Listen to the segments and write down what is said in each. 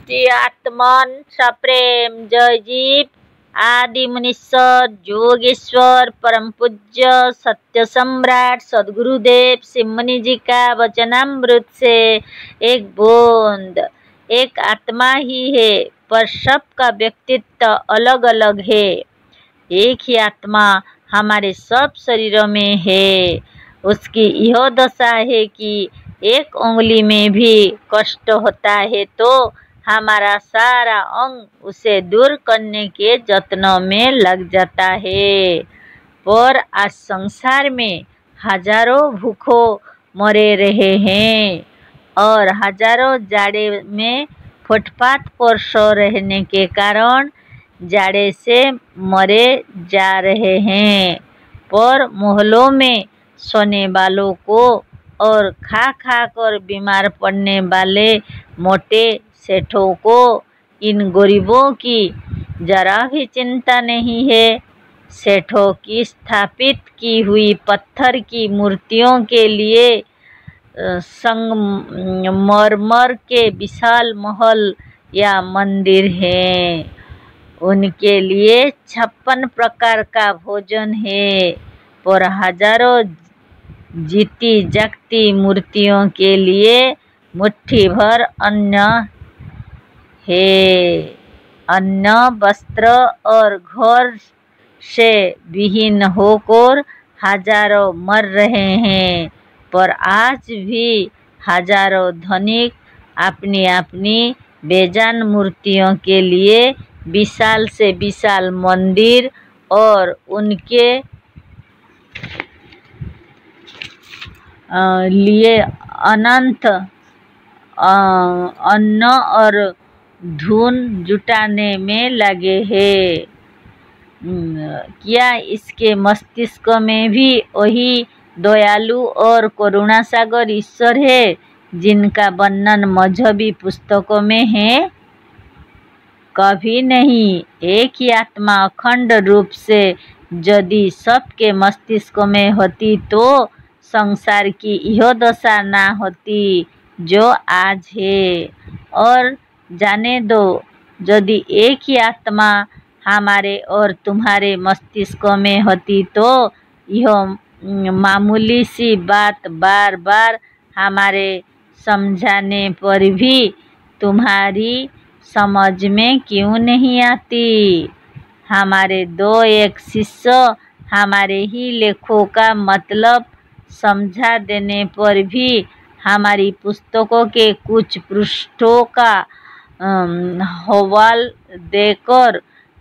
श्री आत्मन सप्रेम जय जीव आदि मुनीश्वर योगेश्वर परम पूज्य सत्य सम्राट सदगुरुदेव सिमनी जी का वचनामृत से एक बूंद। एक आत्मा ही है पर सबका व्यक्तित्व अलग अलग है। एक ही आत्मा हमारे सब शरीरों में है। उसकी यह दशा है कि एक उंगली में भी कष्ट होता है तो हमारा सारा अंग उसे दूर करने के यत्नों में लग जाता है। पर आज संसार में हजारों भूखों मरे रहे हैं और हजारों जाड़े में फुटपाथ पर सो रहने के कारण जाड़े से मरे जा रहे हैं। पर मोहल्लों में सोने वालों को और खा खा कर बीमार पड़ने वाले मोटे सेठों को इन गरीबों की जरा भी चिंता नहीं है। सेठों की स्थापित की हुई पत्थर की मूर्तियों के लिए संगमरमर के विशाल महल या मंदिर हैं। उनके लिए 56 प्रकार का भोजन है। पर हजारों जीती जागती मूर्तियों के लिए मुट्ठी भर अन्न है। अन्न वस्त्र और घर से विहीन होकर हजारों मर रहे हैं। पर आज भी हजारों धनिक अपनी अपनी बेजान मूर्तियों के लिए विशाल से विशाल मंदिर और उनके लिए अनंत अन्न और धून जुटाने में लगे हैं। क्या इसके मस्तिष्क में भी वही दयालु और करुणा सागर ईश्वर है जिनका वर्णन मजहबी पुस्तकों में है? कभी नहीं। एक ही आत्मा अखंड रूप से यदि सबके मस्तिष्क में होती तो संसार की यह दशा ना होती जो आज है। और जाने दो, यदि एक ही आत्मा हमारे और तुम्हारे मस्तिष्क में होती तो यह मामूली सी बात बार बार हमारे समझाने पर भी तुम्हारी समझ में क्यों नहीं आती? हमारे दो एक शिष्य हमारे ही लेखों का मतलब समझा देने पर भी हमारी पुस्तकों के कुछ पृष्ठों का हवाल देकर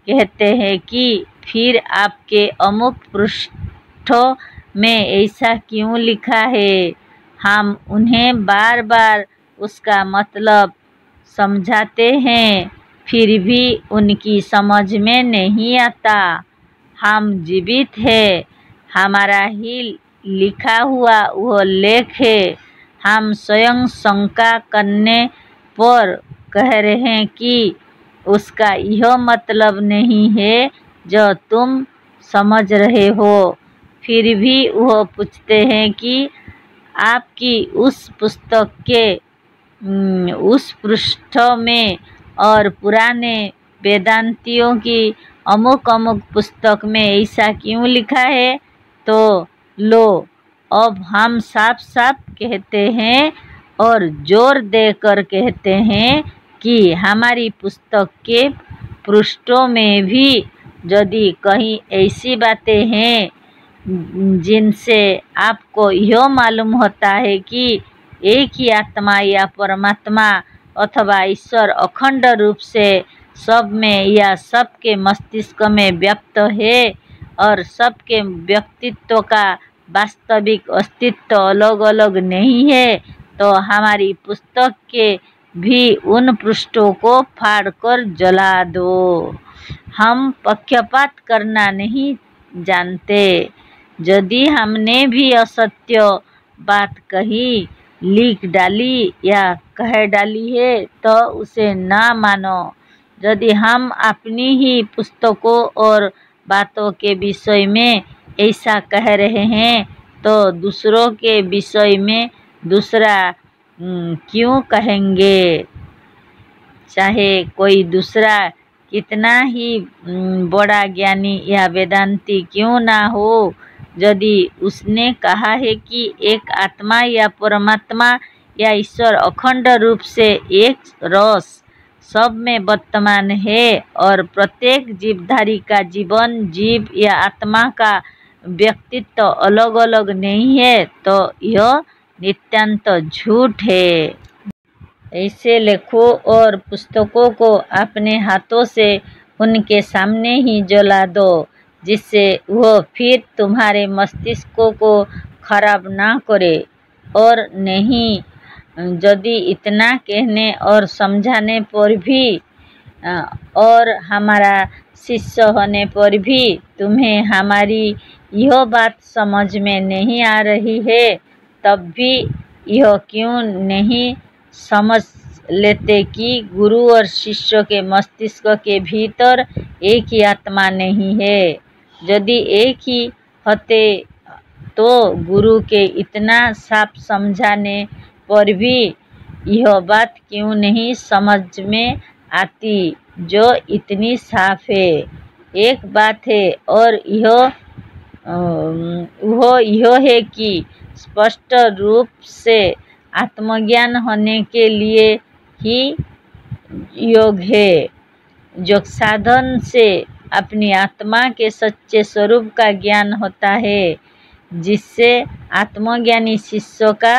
कहते हैं कि फिर आपके अमुक पृष्ठों में ऐसा क्यों लिखा है। हम उन्हें बार बार उसका मतलब समझाते हैं फिर भी उनकी समझ में नहीं आता। हम जीवित हैं, हमारा ही लिखा हुआ वह लेख है। हम स्वयं शंका करने पर कह रहे हैं कि उसका यह मतलब नहीं है जो तुम समझ रहे हो। फिर भी वह पूछते हैं कि आपकी उस पुस्तक के उस पृष्ठ में और पुराने वेदांतियों की अमुक अमुक पुस्तक में ऐसा क्यों लिखा है? तो लो, अब हम साफ साफ कहते हैं और जोर देकर कहते हैं कि हमारी पुस्तक के पृष्ठों में भी यदि कहीं ऐसी बातें हैं जिनसे आपको यह मालूम होता है कि एक ही आत्मा या परमात्मा अथवा ईश्वर अखंड रूप से सब में या सबके मस्तिष्क में व्यक्त है और सबके व्यक्तित्व का वास्तविक अस्तित्व अलग अलग नहीं है, तो हमारी पुस्तक के भी उन पृष्ठों को फाड़कर जला दो। हम पक्षपात करना नहीं जानते। यदि हमने भी असत्य बात कही, लिख डाली या कह डाली है तो उसे ना मानो। यदि हम अपनी ही पुस्तकों और बातों के विषय में ऐसा कह रहे हैं तो दूसरों के विषय में दूसरा क्यों कहेंगे? चाहे कोई दूसरा कितना ही बड़ा ज्ञानी या वेदांती क्यों ना हो, यदि उसने कहा है कि एक आत्मा या परमात्मा या ईश्वर अखंड रूप से एक रस सब में वर्तमान है और प्रत्येक जीवधारी का जीवन, जीव या आत्मा का व्यक्तित्व अलग अलग नहीं है, तो यह नितांत झूठ है। ऐसे लेखों और पुस्तकों को अपने हाथों से उनके सामने ही जला दो, जिससे वह फिर तुम्हारे मस्तिष्क को खराब ना करे। और नहीं, यदि इतना कहने और समझाने पर भी और हमारा शिष्य होने पर भी तुम्हें हमारी यह बात समझ में नहीं आ रही है, तब भी यह क्यों नहीं समझ लेते कि गुरु और शिष्य के मस्तिष्क के भीतर एक ही आत्मा नहीं है। यदि एक ही होते तो गुरु के इतना साफ समझाने पर भी यह बात क्यों नहीं समझ में आती जो इतनी साफ है। एक बात है और वह यह है कि स्पष्ट रूप से आत्मज्ञान होने के लिए ही योग है। योग साधन से अपनी आत्मा के सच्चे स्वरूप का ज्ञान होता है, जिससे आत्मज्ञानी शिष्यों का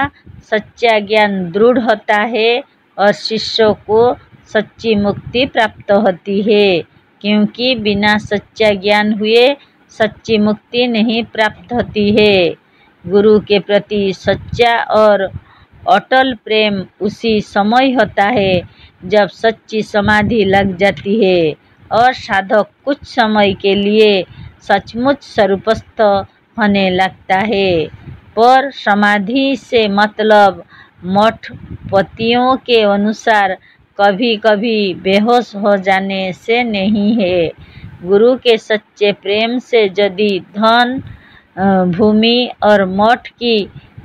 सच्चा ज्ञान दृढ़ होता है और शिष्यों को सच्ची मुक्ति प्राप्त होती है, क्योंकि बिना सच्चा ज्ञान हुए सच्ची मुक्ति नहीं प्राप्त होती है। गुरु के प्रति सच्चा और अटल प्रेम उसी समय होता है जब सच्ची समाधि लग जाती है और साधक कुछ समय के लिए सचमुच स्वरूपस्थ होने लगता है। पर समाधि से मतलब मठपतियों के अनुसार कभी कभी बेहोश हो जाने से नहीं है। गुरु के सच्चे प्रेम से यदि धन, भूमि और मठ की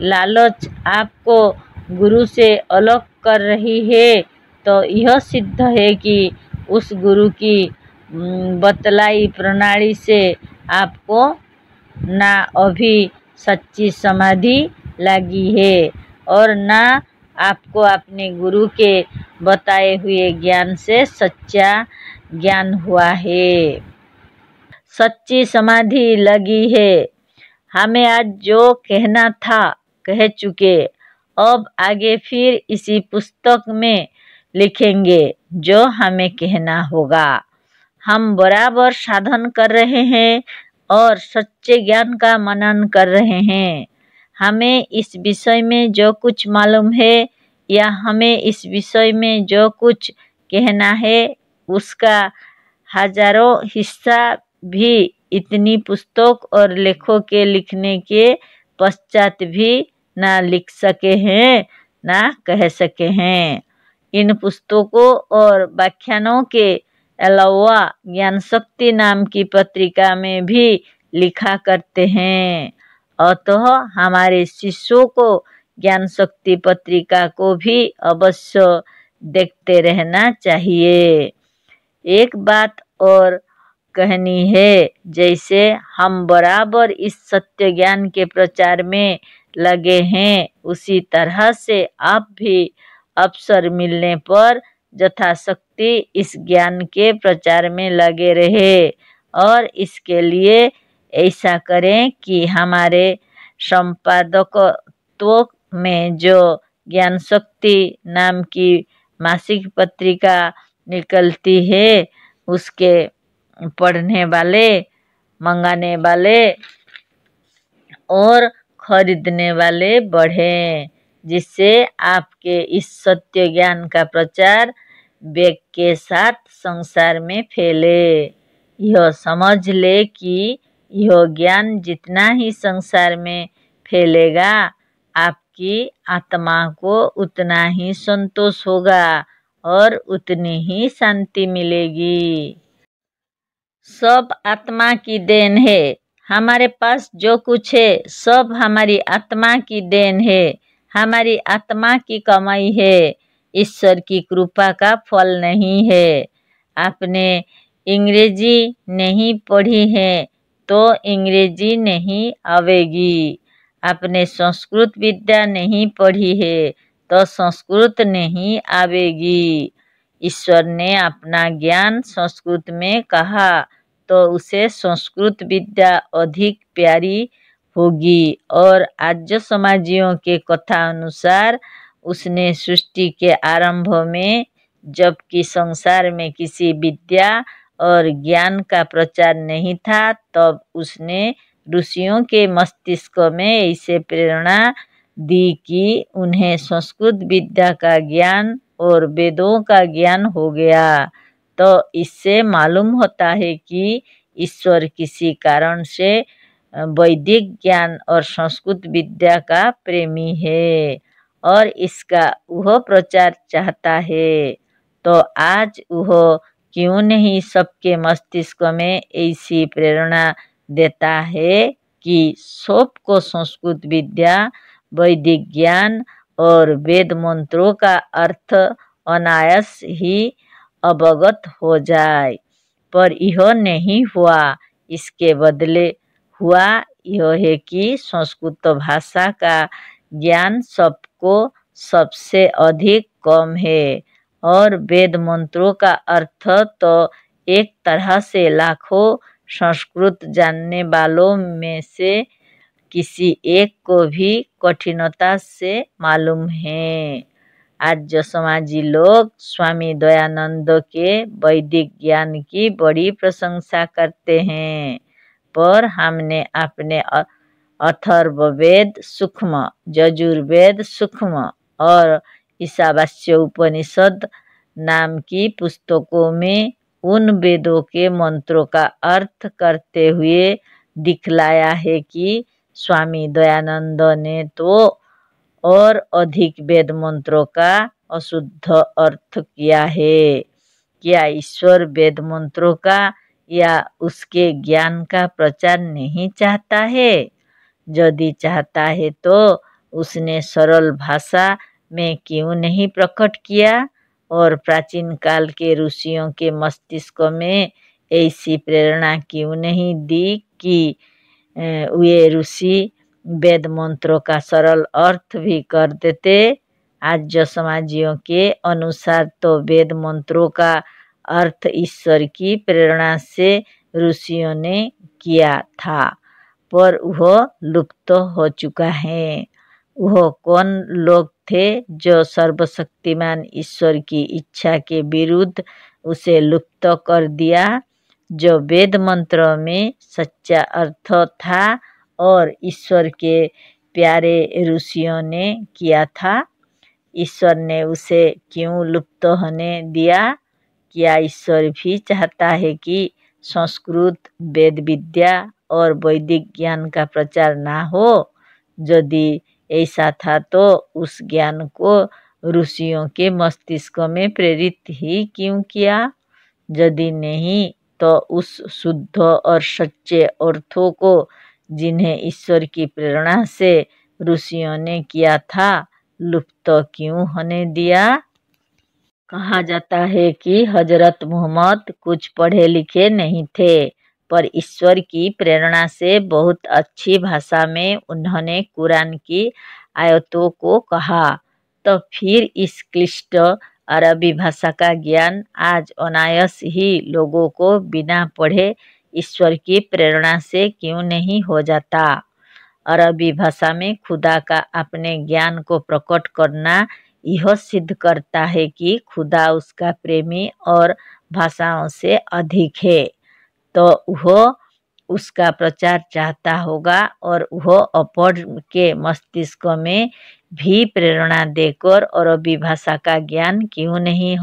लालच आपको गुरु से अलग कर रही है, तो यह सिद्ध है कि उस गुरु की बतलाई प्रणाली से आपको ना अभी सच्ची समाधि लगी है और ना आपको अपने गुरु के बताए हुए ज्ञान से सच्चा ज्ञान हुआ है। सच्ची समाधि लगी है। हमें आज जो कहना था कह चुके, अब आगे फिर इसी पुस्तक में लिखेंगे जो हमें कहना होगा। हम बराबर साधन कर रहे हैं और सच्चे ज्ञान का मनन कर रहे हैं। हमें इस विषय में जो कुछ मालूम है या हमें इस विषय में जो कुछ कहना है, उसका हजारों हिस्सा भी इतनी पुस्तक और लेखों के लिखने के पश्चात भी ना लिख सके हैं, ना कह सके हैं। इन पुस्तकों और व्याख्यानों के अलावा ज्ञान शक्ति नाम की पत्रिका में भी लिखा करते हैं। अतः हमारे शिष्यों को ज्ञान शक्ति पत्रिका को भी अवश्य देखते रहना चाहिए। एक बात और कहनी है, जैसे हम बराबर इस सत्य ज्ञान के प्रचार में लगे हैं, उसी तरह से आप भी अवसर मिलने पर यथाशक्ति इस ज्ञान के प्रचार में लगे रहे और इसके लिए ऐसा करें कि हमारे संपादकत्व में जो ज्ञान शक्ति नाम की मासिक पत्रिका निकलती है, उसके पढ़ने वाले, मंगाने वाले और खरीदने वाले बढ़ें, जिससे आपके इस सत्य ज्ञान का प्रचार वेग के साथ संसार में फैले। यह समझ ले कि यह ज्ञान जितना ही संसार में फैलेगा, आपकी आत्मा को उतना ही संतोष होगा और उतनी ही शांति मिलेगी। सब आत्मा की देन है। हमारे पास जो कुछ है सब हमारी आत्मा की देन है, हमारी आत्मा की कमाई है। ईश्वर की कृपा का फल नहीं है। आपने अंग्रेजी नहीं पढ़ी है तो अंग्रेजी नहीं आवेगी। आपने संस्कृत विद्या नहीं पढ़ी है तो संस्कृत नहीं आवेगी। ईश्वर ने अपना ज्ञान संस्कृत में कहा तो उसे संस्कृत विद्या अधिक प्यारी होगी। और आर्य समाजियों के कथा अनुसार उसने सृष्टि के आरंभ में, जबकि संसार में किसी विद्या और ज्ञान का प्रचार नहीं था, तब उसने ऋषियों के मस्तिष्क में ऐसे प्रेरणा दी कि उन्हें संस्कृत विद्या का ज्ञान और वेदों का ज्ञान हो गया। तो इससे मालूम होता है कि ईश्वर किसी कारण से वैदिक ज्ञान और संस्कृत विद्या का प्रेमी है और इसका वह प्रचार चाहता है। तो आज वह क्यों नहीं सबके मस्तिष्क में ऐसी प्रेरणा देता है कि सबको संस्कृत विद्या, वैदिक ज्ञान और वेद मंत्रों का अर्थ अनायास ही अवगत हो जाए। पर यह नहीं हुआ। इसके बदले हुआ यह है कि संस्कृत भाषा का ज्ञान सबको सबसे अधिक कम है और वेद मंत्रों का अर्थ तो एक तरह से लाखों संस्कृत जानने वालों में से किसी एक को भी कठिनता से मालूम है। आर्य समाजी लोग स्वामी दयानंद के वैदिक ज्ञान की बड़ी प्रशंसा करते हैं, पर हमने अपने अथर्ववेद सूक्ष्म, यजुर्वेद सूक्ष्म और ईशावास्य उपनिषद नाम की पुस्तकों में उन वेदों के मंत्रों का अर्थ करते हुए दिखलाया है कि स्वामी दयानंद ने तो और अधिक वेद मंत्रों का अशुद्ध अर्थ किया है। क्या ईश्वर वेद मंत्रों का या उसके ज्ञान का प्रचार नहीं चाहता है? यदि चाहता है तो उसने सरल भाषा में क्यों नहीं प्रकट किया और प्राचीन काल के ऋषियों के मस्तिष्क में ऐसी प्रेरणा क्यों नहीं दी कि वे ऋषि वेद मंत्रों का सरल अर्थ भी कर देते? आर्य समाजियों के अनुसार तो वेद मंत्रों का अर्थ ईश्वर की प्रेरणा से ऋषियों ने किया था, पर वह लुप्त हो चुका है। वह कौन लोग थे जो सर्वशक्तिमान ईश्वर की इच्छा के विरुद्ध उसे लुप्त कर दिया? जो वेद मंत्र में सच्चा अर्थ था और ईश्वर के प्यारे ऋषियों ने किया था, ईश्वर ने उसे क्यों लुप्त होने दिया? क्या ईश्वर भी चाहता है कि संस्कृत, वेद विद्या और वैदिक ज्ञान का प्रचार ना हो? यदि ऐसा था तो उस ज्ञान को ऋषियों के मस्तिष्क में प्रेरित ही क्यों किया? यदि नहीं तो उस शुद्ध और सच्चे अर्थों को जिन्हें ईश्वर की प्रेरणा से ऋषियों ने किया था, लुप्त क्यों होने दिया? कहा जाता है कि हजरत मोहम्मद कुछ पढ़े लिखे नहीं थे, पर ईश्वर की प्रेरणा से बहुत अच्छी भाषा में उन्होंने कुरान की आयतों को कहा। तो फिर इस क्लिष्ट अरबी भाषा का ज्ञान आज अनायास ही लोगों को बिना पढ़े ईश्वर की प्रेरणा से क्यों नहीं हो जाता? अरबी भाषा में खुदा का अपने ज्ञान को प्रकट करना यह सिद्ध करता है कि खुदा उसका प्रेमी और भाषाओं से अधिक है। तो वह उसका प्रचार चाहता होगा और वह अपढ़ के मस्तिष्क में भी प्रेरणा देकर अरबी भाषा का ज्ञान क्यों नहीं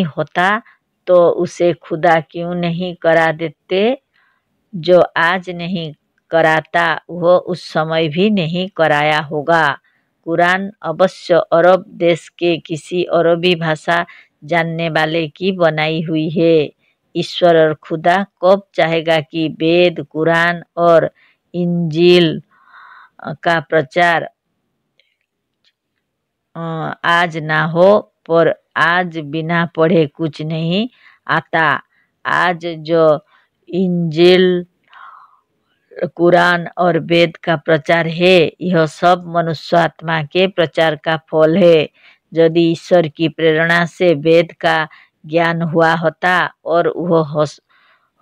होता तो उसे खुदा क्यों नहीं करा देते? जो आज नहीं कराता वह उस समय भी नहीं कराया होगा। कुरान अवश्य अरब देश के किसी अरबी भाषा जानने वाले की बनाई हुई है। ईश्वर और खुदा कब चाहेगा कि वेद, कुरान और इंजील का प्रचार आज ना हो, पर आज बिना पढ़े कुछ नहीं आता। आज जो इंजिल, कुरान और वेद का प्रचार है, यह सब मनुष्य आत्मा के प्रचार का फल है। यदि ईश्वर की प्रेरणा से वेद का ज्ञान हुआ होता और वह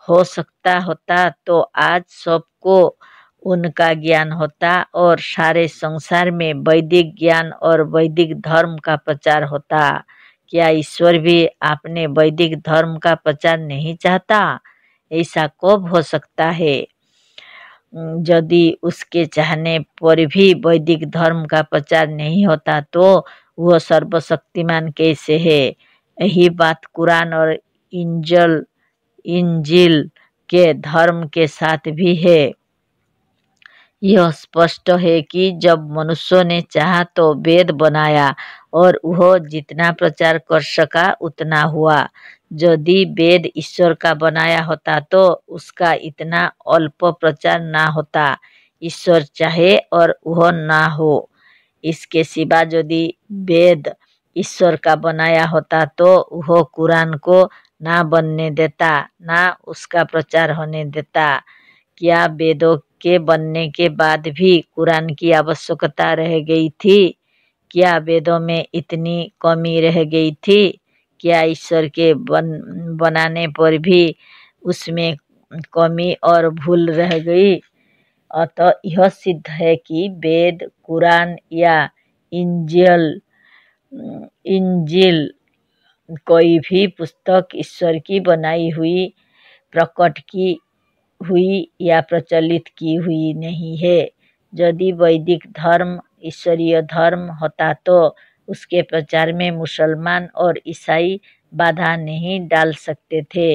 हो सकता होता, तो आज सबको उनका ज्ञान होता और सारे संसार में वैदिक ज्ञान और वैदिक धर्म का प्रचार होता। क्या ईश्वर भी अपने वैदिक धर्म का प्रचार नहीं चाहता? ऐसा कब हो सकता है? यदि उसके चाहने पर भी वैदिक धर्म का प्रचार नहीं होता, तो वह सर्वशक्तिमान कैसे है? यही बात कुरान और इंजिल के धर्म के साथ भी है। यह स्पष्ट है कि जब मनुष्यों ने चाहा तो वेद बनाया और वह जितना प्रचार कर सका उतना हुआ। यदि वेद ईश्वर का बनाया होता तो उसका इतना अल्प प्रचार ना होता। ईश्वर चाहे और वह ना हो। इसके सिवा यदि वेद ईश्वर का बनाया होता तो वह कुरान को ना बनने देता, ना उसका प्रचार होने देता। क्या वेदों के बनने के बाद भी कुरान की आवश्यकता रह गई थी? क्या वेदों में इतनी कमी रह गई थी? क्या ईश्वर के बनाने पर भी उसमें कमी और भूल रह गई? अतः यह सिद्ध है कि वेद, कुरान या इंजिल कोई भी पुस्तक ईश्वर की बनाई हुई, प्रकट की हुई या प्रचलित की हुई नहीं है। यदि वैदिक धर्म ईश्वरीय धर्म होता तो उसके प्रचार में मुसलमान और ईसाई बाधा नहीं डाल सकते थे।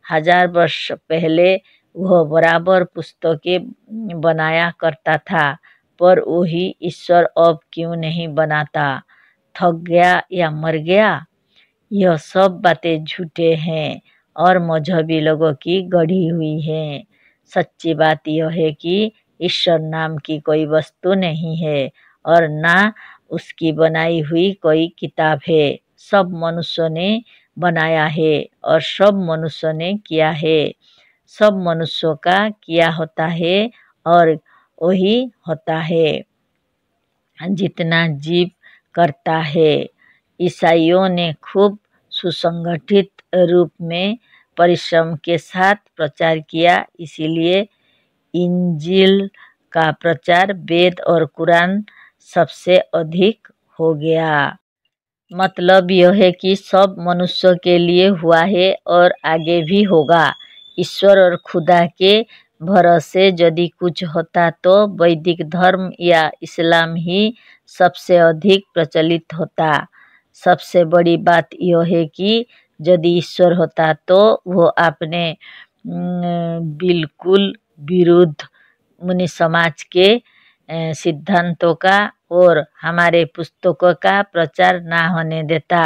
1000 वर्ष पहले वह बराबर पुस्तकें बनाया करता था, पर वही ईश्वर अब क्यों नहीं बनाता? थक गया या मर गया? यह सब बातें झूठे हैं और मजहबी लोगों की गढ़ी हुई हैं। सच्ची बात यह है कि ईश्वर नाम की कोई वस्तु नहीं है और ना उसकी बनाई हुई कोई किताब है। सब मनुष्यों ने बनाया है और सब मनुष्यों ने किया है। सब मनुष्यों का किया होता है और वही होता है जितना जीव करता है। ईसाइयों ने खूब सुसंगठित रूप में परिश्रम के साथ प्रचार किया, इसीलिए इंजिल का प्रचार वेद और कुरान सबसे अधिक हो गया। मतलब यह है कि सब मनुष्यों के लिए हुआ है और आगे भी होगा। ईश्वर और खुदा के भरोसे यदि कुछ होता तो वैदिक धर्म या इस्लाम ही सबसे अधिक प्रचलित होता। सबसे बड़ी बात यह है कि यदि ईश्वर होता तो वो अपने बिल्कुल विरुद्ध मुनि समाज के सिद्धांतों का और हमारे पुस्तकों का प्रचार ना होने देता।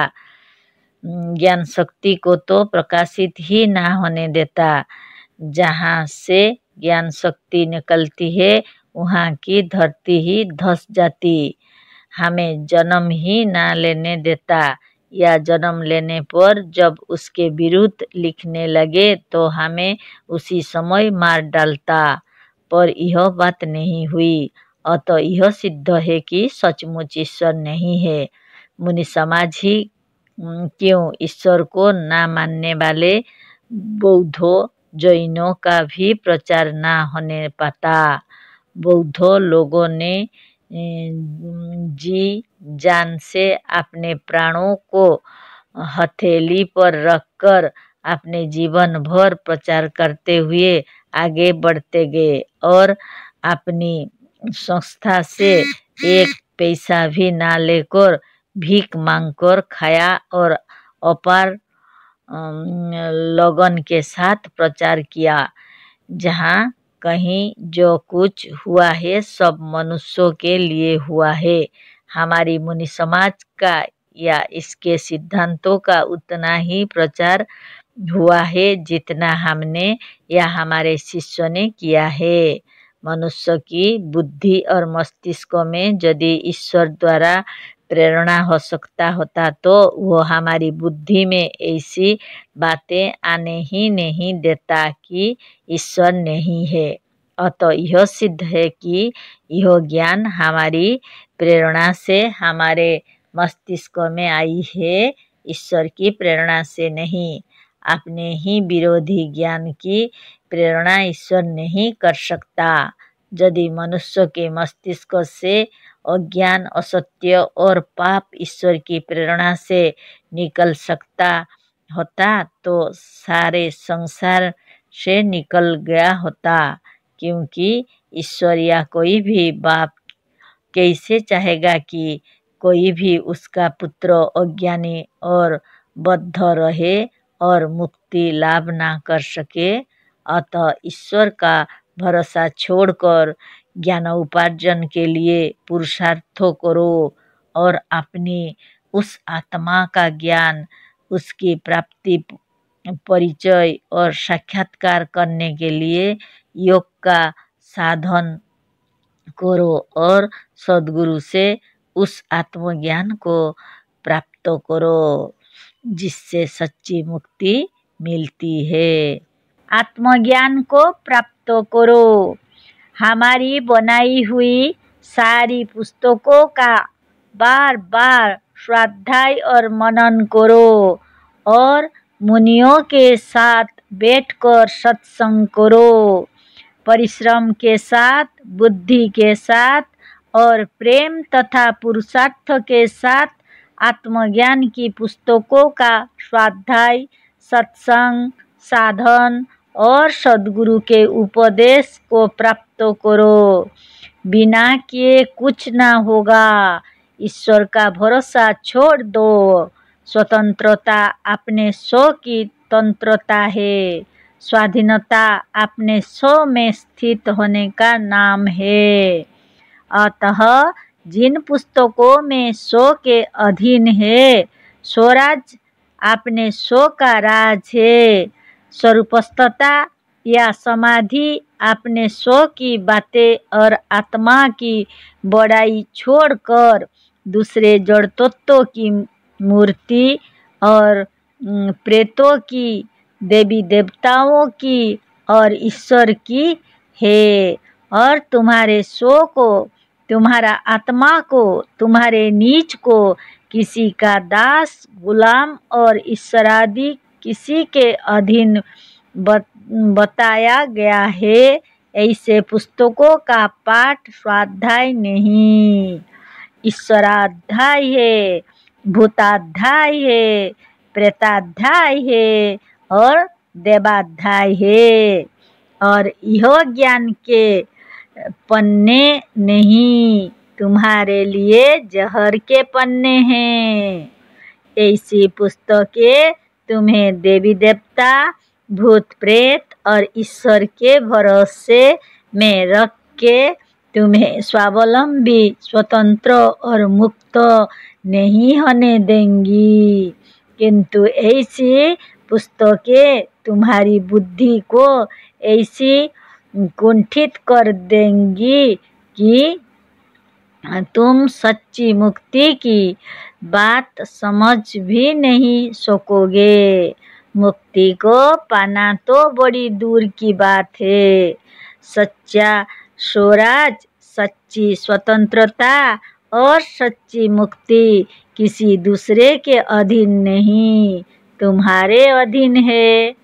ज्ञान शक्ति को तो प्रकाशित ही ना होने देता। जहाँ से ज्ञान शक्ति निकलती है वहाँ की धरती ही धंस जाती। हमें जन्म ही ना लेने देता, या जन्म लेने पर जब उसके विरुद्ध लिखने लगे तो हमें उसी समय मार डालता। पर यह बात नहीं हुई। अतः यह सिद्ध है कि सचमुच ईश्वर नहीं है। मुनि समाज ही क्यों, ईश्वर को ना मानने वाले बौद्धों, जैनों का भी प्रचार ना होने पाता। बौद्धों लोगों ने जी जान से अपने प्राणों को हथेली पर रखकर अपने जीवन भर प्रचार करते हुए आगे बढ़ते गए और अपनी संस्था से एक पैसा भी ना लेकर भीख मांगकर खाया और अपार लगन के साथ प्रचार किया। जहाँ कहीं जो कुछ हुआ है सब मनुष्यों के लिए हुआ है। हमारी मुनि समाज का या इसके सिद्धांतों का उतना ही प्रचार हुआ है जितना हमने या हमारे शिष्यों ने किया है। मनुष्य की बुद्धि और मस्तिष्क में यदि ईश्वर द्वारा प्रेरणा हो सकता होता तो वो हमारी बुद्धि में ऐसी बातें आने ही नहीं देता कि ईश्वर नहीं है। अतः यह सिद्ध है कि यह ज्ञान हमारी प्रेरणा से हमारे मस्तिष्क में आई है, ईश्वर की प्रेरणा से नहीं। अपने ही विरोधी ज्ञान की प्रेरणा ईश्वर नहीं कर सकता। यदि मनुष्य के मस्तिष्क से अज्ञान, असत्य और पाप ईश्वर की प्रेरणा से निकल सकता होता तो सारे संसार से निकल गया होता, क्योंकि ईश्वर या कोई भी बाप कैसे चाहेगा कि कोई भी उसका पुत्र अज्ञानी और बद्ध रहे और मुक्ति लाभ ना कर सके। अतः ईश्वर का भरोसा छोड़कर ज्ञान उपार्जन के लिए पुरुषार्थ करो और अपनी उस आत्मा का ज्ञान, उसकी प्राप्ति, परिचय और साक्षात्कार करने के लिए योग का साधन करो और सद्गुरु से उस आत्मज्ञान को प्राप्त करो, जिससे सच्ची मुक्ति मिलती है। आत्मज्ञान को प्राप्त करो। हमारी बनाई हुई सारी पुस्तकों का बार बार स्वाध्याय और मनन करो और मुनियों के साथ बैठकर सत्संग करो। परिश्रम के साथ, बुद्धि के साथ और प्रेम तथा पुरुषार्थ के साथ आत्मज्ञान की पुस्तकों का स्वाध्याय, सत्संग, साधन और सद्गुरु के उपदेश को प्राप्त करो। बिना किए कुछ ना होगा। ईश्वर का भरोसा छोड़ दो। स्वतंत्रता अपने स्व की तंत्रता है। स्वाधीनता अपने स्व में स्थित होने का नाम है। अतः जिन पुस्तकों में स्व के अधीन है, स्वराज अपने स्व का राज है। स्वरूपस्थता या समाधि अपने स्व की बातें और आत्मा की बड़ाई छोड़कर दूसरे जड़ तत्वों की मूर्ति और प्रेतों की, देवी देवताओं की और ईश्वर की है। और तुम्हारे स्व को, तुम्हारा आत्मा को, तुम्हारे नीच को किसी का दास, गुलाम और ईश्वरादि किसी के अधीन बताया गया है। ऐसे पुस्तकों का पाठ स्वाध्याय नहीं, ईश्वराध्याय है, भूताध्याय है, प्रेताध्याय है और देवाध्याय है। और यह ज्ञान के पन्ने नहीं, तुम्हारे लिए जहर के पन्ने हैं। ऐसी पुस्तकें तुम्हें देवी देवता, भूत प्रेत और ईश्वर के भरोसे में रख के तुम्हें स्वावलंबी, स्वतंत्र और मुक्त नहीं होने देंगी, किंतु ऐसी पुस्तकें तुम्हारी बुद्धि को ऐसी कुंठित कर देंगी कि तुम सच्ची मुक्ति की बात समझ भी नहीं सकोगे। मुक्ति को पाना तो बड़ी दूर की बात है। सच्चा स्वराज, सच्ची स्वतंत्रता और सच्ची मुक्ति किसी दूसरे के अधीन नहीं, तुम्हारे अधीन है।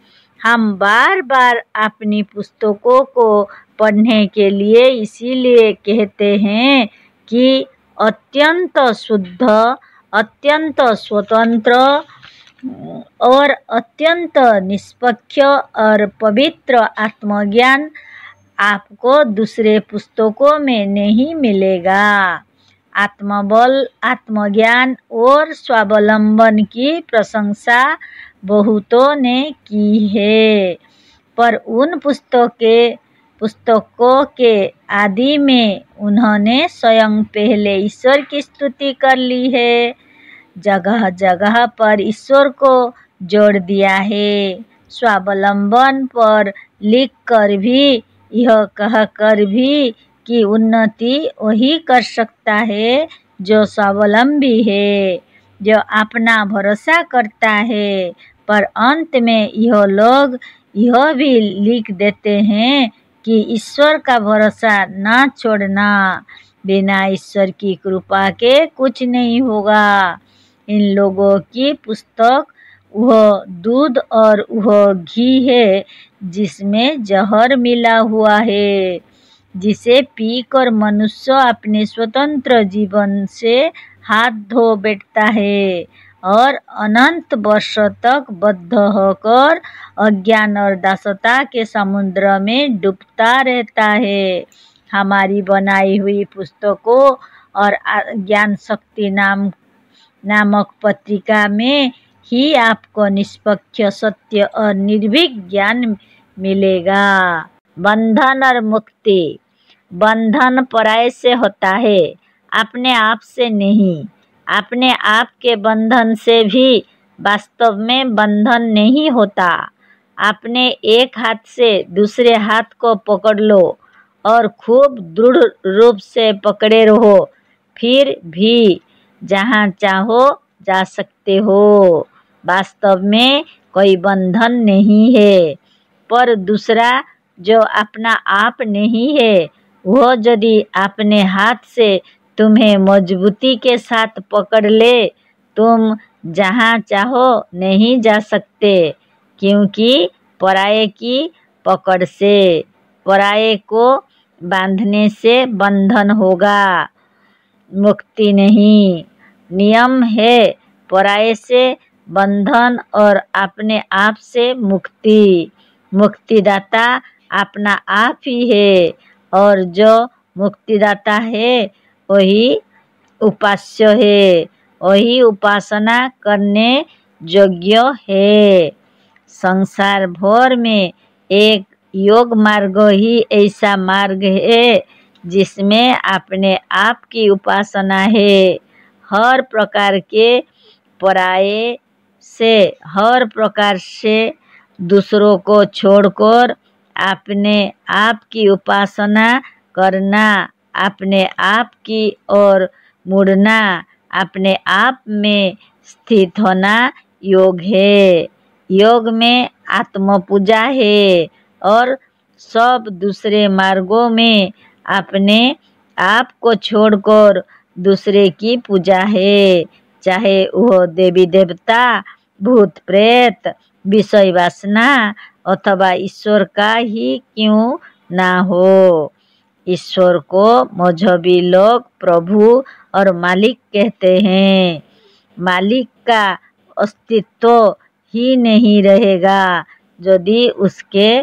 हम बार बार अपनी पुस्तकों को पढ़ने के लिए इसीलिए कहते हैं कि अत्यंत शुद्ध, अत्यंत स्वतंत्र और अत्यंत निष्पक्ष और पवित्र आत्मज्ञान आपको दूसरे पुस्तकों में नहीं मिलेगा। आत्मबल, आत्मज्ञान और स्वावलंबन की प्रशंसा बहुतों ने की है, पर उन पुस्तकों के आदि में उन्होंने स्वयं पहले ईश्वर की स्तुति कर ली है। जगह जगह पर ईश्वर को जोड़ दिया है। स्वावलंबन पर लिख कर भी, यह कह कर भी कि उन्नति वही कर सकता है जो स्वावलंबी है, जो अपना भरोसा करता है। पर अंत में यह लोग यह भी लिख देते हैं कि ईश्वर का भरोसा न छोड़ना, बिना ईश्वर की कृपा के कुछ नहीं होगा। इन लोगों की पुस्तक वह दूध और वह घी है जिसमें जहर मिला हुआ है, जिसे पीकर मनुष्य अपने स्वतंत्र जीवन से हाथ धो बैठता है और अनंत वर्षों तक बद्ध होकर अज्ञान और दासता के समुद्र में डूबता रहता है। हमारी बनाई हुई पुस्तकों और ज्ञान शक्ति नामक पत्रिका में ही आपको निष्पक्ष, सत्य और निर्भीक ज्ञान मिलेगा। बंधन और मुक्ति। बंधन पराये से होता है, अपने आप से नहीं। अपने आप के बंधन से भी वास्तव में बंधन नहीं होता। अपने एक हाथ से दूसरे हाथ को पकड़ लो और खूब दृढ़ रूप से पकड़े रहो, फिर भी जहाँ चाहो जा सकते हो। वास्तव में कोई बंधन नहीं है। पर दूसरा जो अपना आप नहीं है, वह यदि अपने हाथ से तुम्हें मजबूती के साथ पकड़ ले, तुम जहाँ चाहो नहीं जा सकते, क्योंकि पराये की पकड़ से। पराये को बांधने से बंधन होगा, मुक्ति नहीं। नियम है पराये से बंधन और अपने आप से मुक्ति। मुक्तिदाता अपना आप ही है और जो मुक्तिदाता है वही उपास्य है, वही उपासना करने योग्य है। संसार भर में एक योग मार्ग ही ऐसा मार्ग है जिसमें अपने आप की उपासना है। हर प्रकार के पराये से, हर प्रकार से दूसरों को छोड़कर अपने आप की उपासना करना, अपने आप की ओर मुड़ना, अपने आप में स्थित होना योग है। योग में आत्म पूजा है और सब दूसरे मार्गों में अपने आप को छोड़कर दूसरे की पूजा है, चाहे वह देवी देवता, भूत प्रेत, विषय वासना अथवा ईश्वर का ही क्यों ना हो। ईश्वर को मजहबी लोग प्रभु और मालिक कहते हैं। मालिक का अस्तित्व ही नहीं रहेगा यदि उसके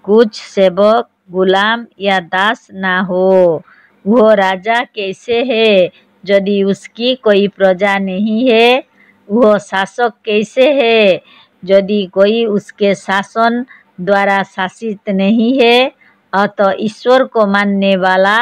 कुछ सेवक, गुलाम या दास ना हो। वो राजा कैसे है यदि उसकी कोई प्रजा नहीं है? वो शासक कैसे है यदि कोई उसके शासन द्वारा शासित नहीं है? अतः ईश्वर को मानने वाला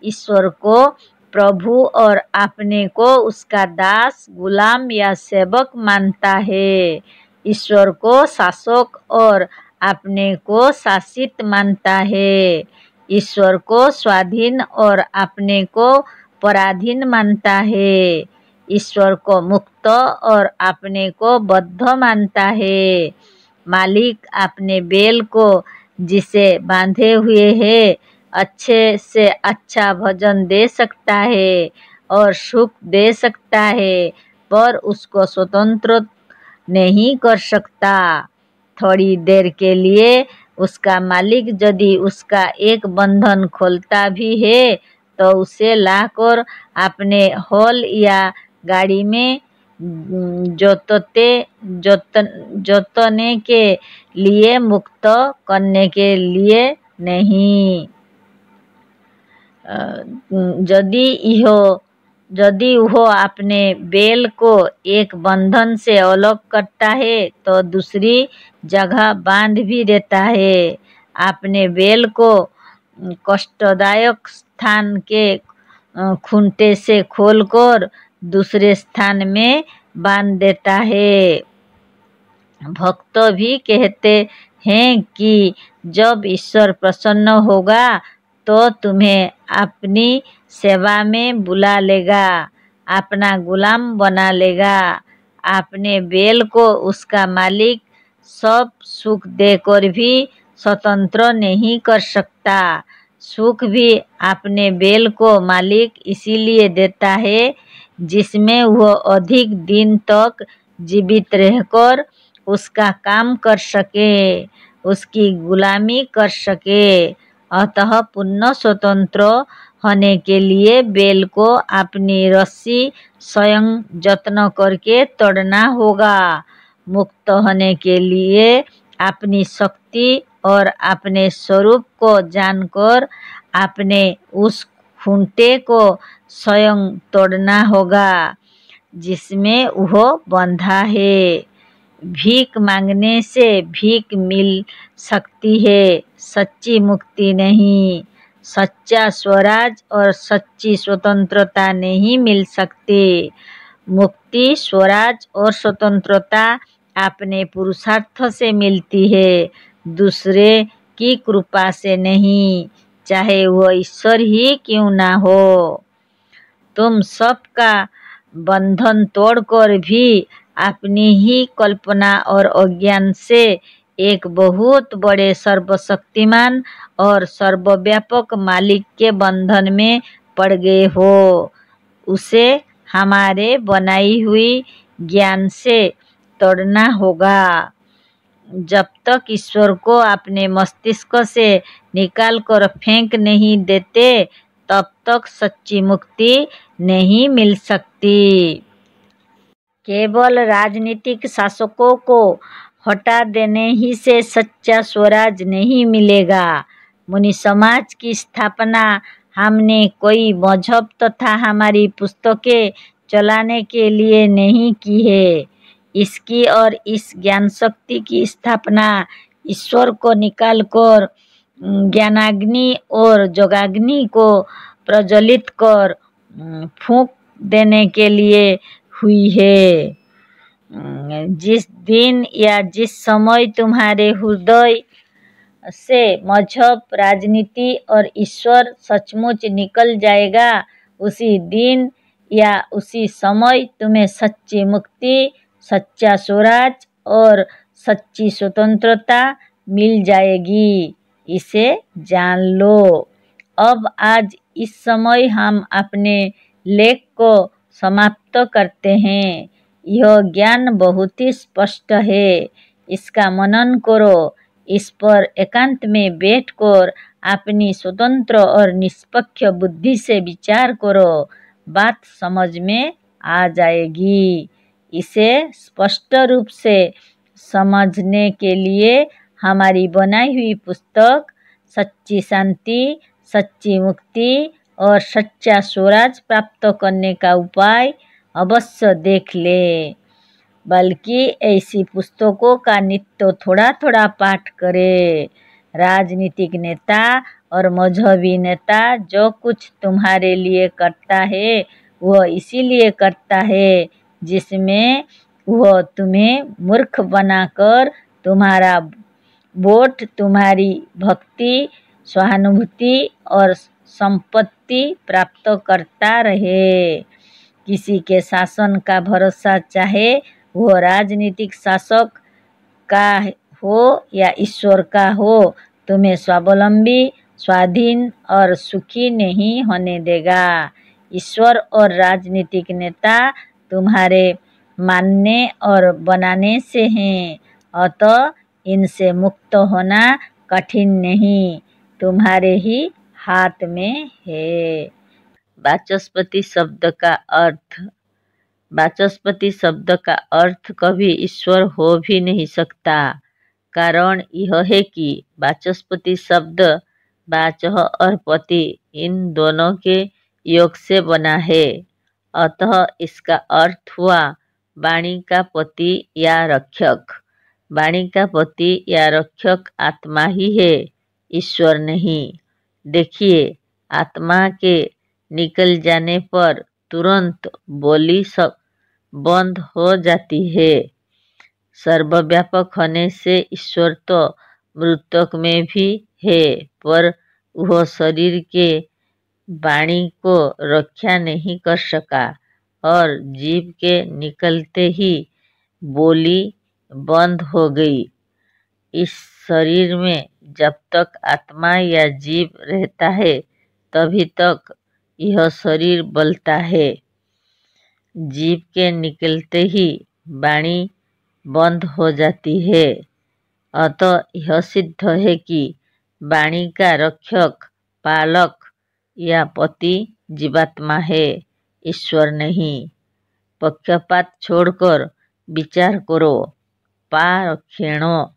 ईश्वर को प्रभु और अपने को उसका दास, गुलाम या सेवक मानता है। ईश्वर को शासक और अपने को शासित मानता है। ईश्वर को स्वाधीन और अपने को पराधीन मानता है। ईश्वर को मुक्त और अपने को बद्ध मानता है। मालिक अपने बैल को जिसे बांधे हुए है अच्छे से अच्छा भोजन दे सकता है और सुख दे सकता है, पर उसको स्वतंत्र नहीं कर सकता। थोड़ी देर के लिए उसका मालिक यदि उसका एक बंधन खोलता भी है तो उसे लाकर अपने हॉल या गाड़ी में जोतने के लिए मुक्त करने के लिए नहीं। यदि वह अपने बैल को एक बंधन से अलग करता है तो दूसरी जगह बांध भी देता है। अपने बैल को कष्टदायक स्थान के खूंटे से खोलकर दूसरे स्थान में बांध देता है। भक्त भी कहते हैं कि जब ईश्वर प्रसन्न होगा तो तुम्हें अपनी सेवा में बुला लेगा। अपना गुलाम बना लेगा। अपने बैल को उसका मालिक सब सुख देकर भी स्वतंत्र नहीं कर सकता। सुख भी अपने बैल को मालिक इसीलिए देता है जिसमें वह अधिक दिन तक जीवित रहकर उसका काम कर सके, उसकी गुलामी कर सके। अतः पूर्ण स्वतंत्र होने के लिए बैल को अपनी रस्सी स्वयं जत्न करके तोड़ना होगा। मुक्त होने के लिए अपनी शक्ति और अपने स्वरूप को जानकर अपने उस खूंटे को स्वयं तोड़ना होगा जिसमें वह बंधा है। भीख मांगने से भीख मिल सकती है, सच्ची मुक्ति नहीं। सच्चा स्वराज और सच्ची स्वतंत्रता नहीं मिल सकती। मुक्ति, स्वराज और स्वतंत्रता अपने पुरुषार्थ से मिलती है, दूसरे की कृपा से नहीं, चाहे वह ईश्वर ही क्यों ना हो। तुम सबका बंधन तोड़कर भी अपनी ही कल्पना और अज्ञान से एक बहुत बड़े सर्वशक्तिमान और सर्वव्यापक मालिक के बंधन में पड़ गए हो। उसे हमारे बनाई हुई ज्ञान से तोड़ना होगा। जब तक ईश्वर को अपने मस्तिष्क से निकाल कर फेंक नहीं देते तब तक सच्ची मुक्ति नहीं मिल सकती। केवल राजनीतिक शासकों को हटा देने ही से सच्चा स्वराज नहीं मिलेगा। मुनि समाज की स्थापना हमने कोई मजहब तथा हमारी पुस्तकें चलाने के लिए नहीं की है। इसकी और इस ज्ञान शक्ति की स्थापना ईश्वर को निकालकर ज्ञानाग्नि और जोगाग्नि को प्रज्वलित कर फूंक देने के लिए हुई है। जिस दिन या जिस समय तुम्हारे हृदय से मजहब, राजनीति और ईश्वर सचमुच निकल जाएगा, उसी दिन या उसी समय तुम्हें सच्ची मुक्ति, सच्चा स्वराज और सच्ची स्वतंत्रता मिल जाएगी। इसे जान लो। अब आज इस समय हम अपने लेख को समाप्त करते हैं। यह ज्ञान बहुत ही स्पष्ट है, इसका मनन करो। इस पर एकांत में बैठकर अपनी स्वतंत्र और निष्पक्ष बुद्धि से विचार करो, बात समझ में आ जाएगी। इसे स्पष्ट रूप से समझने के लिए हमारी बनाई हुई पुस्तक सच्ची शांति, सच्ची मुक्ति और सच्चा स्वराज प्राप्त करने का उपाय अवश्य देख ले। बल्कि ऐसी पुस्तकों का नित्य थोड़ा थोड़ा पाठ करे। राजनीतिक नेता और मजहबी नेता जो कुछ तुम्हारे लिए करता है वह इसीलिए करता है जिसमें वह तुम्हें मूर्ख बनाकर तुम्हारा वोट, तुम्हारी भक्ति, सहानुभूति और संपत्ति प्राप्त करता रहे। किसी के शासन का भरोसा चाहे वह राजनीतिक शासक का हो या ईश्वर का हो, तुम्हें स्वावलंबी, स्वाधीन और सुखी नहीं होने देगा। ईश्वर और राजनीतिक नेता तुम्हारे मानने और बनाने से हैं, अतः इनसे मुक्त होना कठिन नहीं, तुम्हारे ही हाथ में है। वाचस्पति शब्द का अर्थ। वाचस्पति शब्द का अर्थ कभी ईश्वर हो भी नहीं सकता। कारण यह है कि वाचस्पति शब्द वाचः और पति इन दोनों के योग से बना है, अतः इसका अर्थ हुआ वाणी का पति या रक्षक। वाणी का पति या रक्षक आत्मा ही है, ईश्वर नहीं। देखिए, आत्मा के निकल जाने पर तुरंत बोली सब बंद हो जाती है। सर्वव्यापक होने से ईश्वर तो मृतक में भी है, पर वह शरीर के वाणी को रक्षा नहीं कर सका, और जीभ के निकलते ही बोली बंद हो गई। इस शरीर में जब तक आत्मा या जीव रहता है तभी तक यह शरीर बलता है। जीभ के निकलते ही वाणी बंद हो जाती है। अतः यह सिद्ध है कि वाणी का रक्षक, पालक या पति जीवात्मा है, ईश्वर नहीं। पक्षपात छोड़कर विचार करो। पारक्षेणो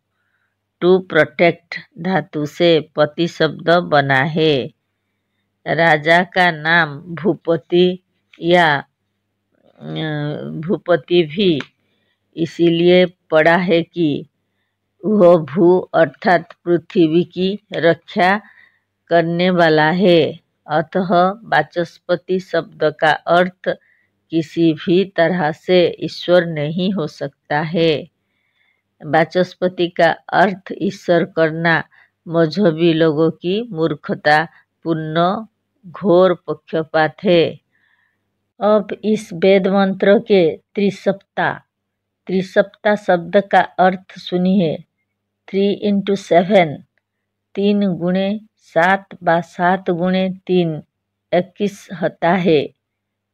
टू प्रोटेक्ट धातु से पति शब्द बना है। राजा का नाम भूपति या भूपति भी इसीलिए पड़ा है कि वह भू अर्थात पृथ्वी की रक्षा करने वाला है। अतः वाचस्पति शब्द का अर्थ किसी भी तरह से ईश्वर नहीं हो सकता है। वाचस्पति का अर्थ ईश्वर करना मजहबी लोगों की मूर्खता पूर्ण घोर पक्षपात है। अब इस वेद मंत्र के त्रिसप्ता शब्द का अर्थ सुनिए। 3 × 7 3 गुणे 7 व 7 गुणे 3 21 होता है।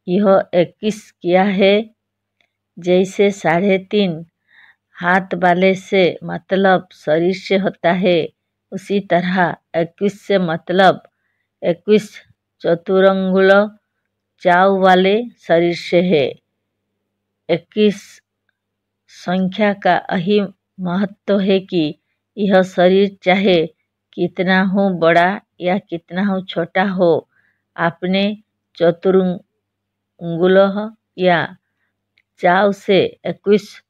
यह 21 क्या है? जैसे 3.5 हाथ वाले से मतलब शरीर से होता है, उसी तरह 21 से मतलब 21 चतुरंगुल चाव वाले शरीर से है। 21 संख्या का यही महत्व है कि यह शरीर चाहे कितना हो बड़ा या कितना हो छोटा हो, अपने चतुरंगुल या चाव से 21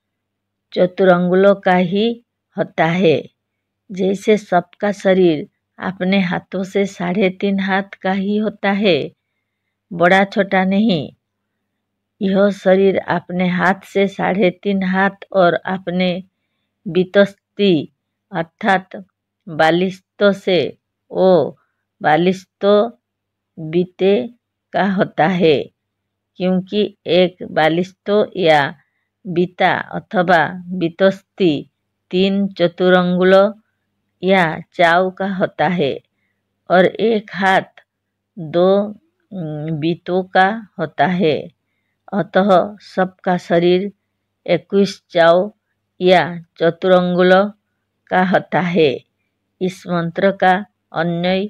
चतुरंगुलों का ही होता है। जैसे सबका शरीर अपने हाथों से 3.5 हाथ का ही होता है, बड़ा छोटा नहीं। यह शरीर अपने हाथ से 3.5 हाथ और अपने बीतस्ती अर्थात बालिस्तों से ओ बालिस्तों बीते का होता है, क्योंकि एक बालिस्तों या बीता अथवा बीतस्ती 3 चतुरंगुलों या चाव का होता है और एक हाथ 2 बीतों का होता है। अतः सबका शरीर 21 चाव या चतुरंगुलों का होता है। इस मंत्र का अन्वय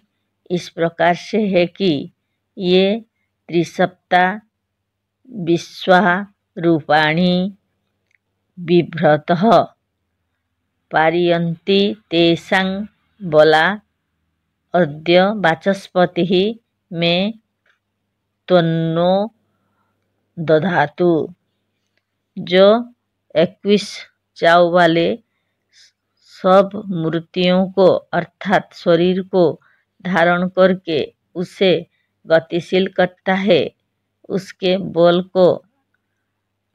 इस प्रकार से है कि ये त्रिसप्ता विश्वा रूपाणि बिभ्रतः पारयन्ति तेषां बला अद्य वाचस्पतिः मे त्वन्नो दधातु। जो 21 चाव वाले सब मूर्तियों को अर्थात शरीर को धारण करके उसे गतिशील करता है, उसके बल को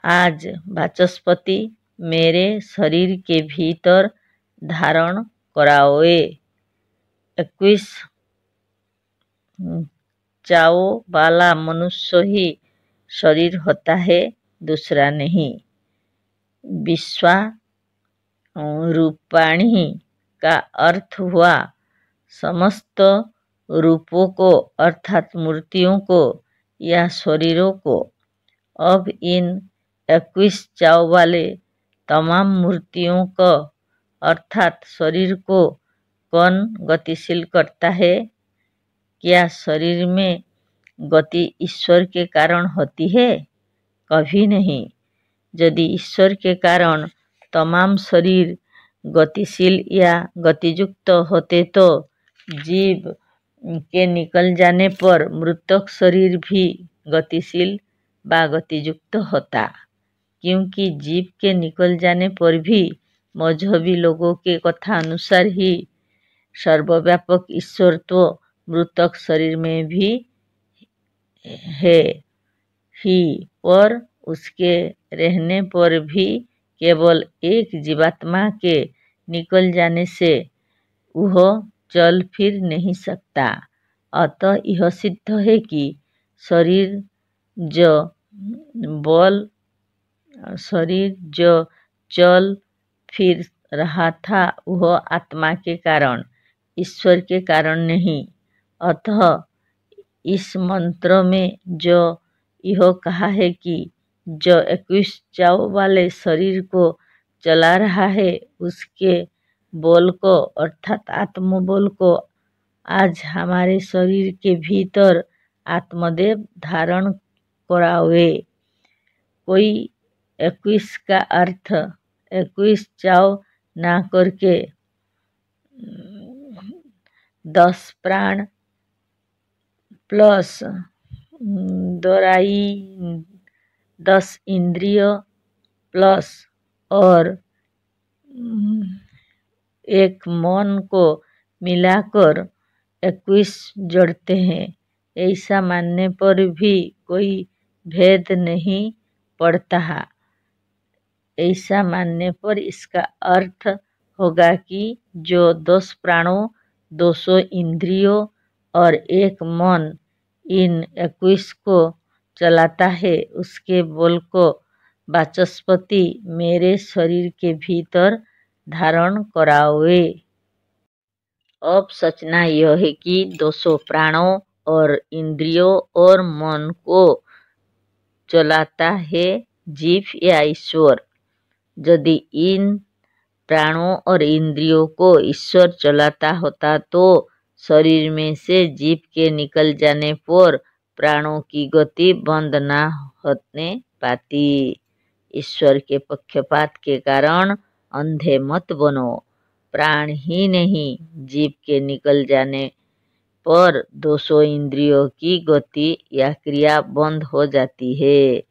आज वाचस्पति मेरे शरीर के भीतर धारण कराओए। 21 चाव वाला मनुष्य ही शरीर होता है, दूसरा नहीं। विश्वा रूपाणि का अर्थ हुआ समस्त रूपों को अर्थात मूर्तियों को या शरीरों को। अब इन 21 चाव वाले तमाम मूर्तियों को अर्थात शरीर को कौन गतिशील करता है? क्या शरीर में गति ईश्वर के कारण होती है? कभी नहीं। यदि ईश्वर के कारण तमाम शरीर गतिशील या गतियुक्त होते तो जीव के निकल जाने पर मृतक शरीर भी गतिशील व गतियुक्त होता, क्योंकि जीव के निकल जाने पर भी मजहबी लोगों के कथा अनुसार ही सर्वव्यापक ईश्वर तो मृतक शरीर में भी है ही, और उसके रहने पर भी केवल एक जीवात्मा के निकल जाने से वह चल फिर नहीं सकता। अतः यह सिद्ध है कि शरीर जो बल शरीर जो चल फिर रहा था वह आत्मा के कारण, ईश्वर के कारण नहीं। अतः इस मंत्र में जो यह कहा है कि जो 21 चाव वाले शरीर को चला रहा है उसके बोल को अर्थात आत्मबोल को आज हमारे शरीर के भीतर आत्मदेव धारण करावे। कोई 21 का अर्थ 21 चाव ना करके 10 प्राण प्लस दोराई 10 इंद्रिय प्लस और एक मन को मिलाकर 21 जोड़ते हैं। ऐसा मानने पर भी कोई भेद नहीं पड़ता है। ऐसा मानने पर इसका अर्थ होगा कि जो 10 प्राणों 200 इंद्रियों और एक मन इन 21 को चलाता है उसके बोल को वाचस्पति मेरे शरीर के भीतर धारण करावे। अब सोचना यह है कि 200 प्राणों और इंद्रियों और मन को चलाता है जीव या ईश्वर। यदि इन प्राणों और इंद्रियों को ईश्वर चलाता होता तो शरीर में से जीव के निकल जाने पर प्राणों की गति बंद ना होने पाती। ईश्वर के पक्षपात के कारण अंधे मत बनो। प्राण ही नहीं, जीव के निकल जाने पर 200 इंद्रियों की गति या क्रिया बंद हो जाती है।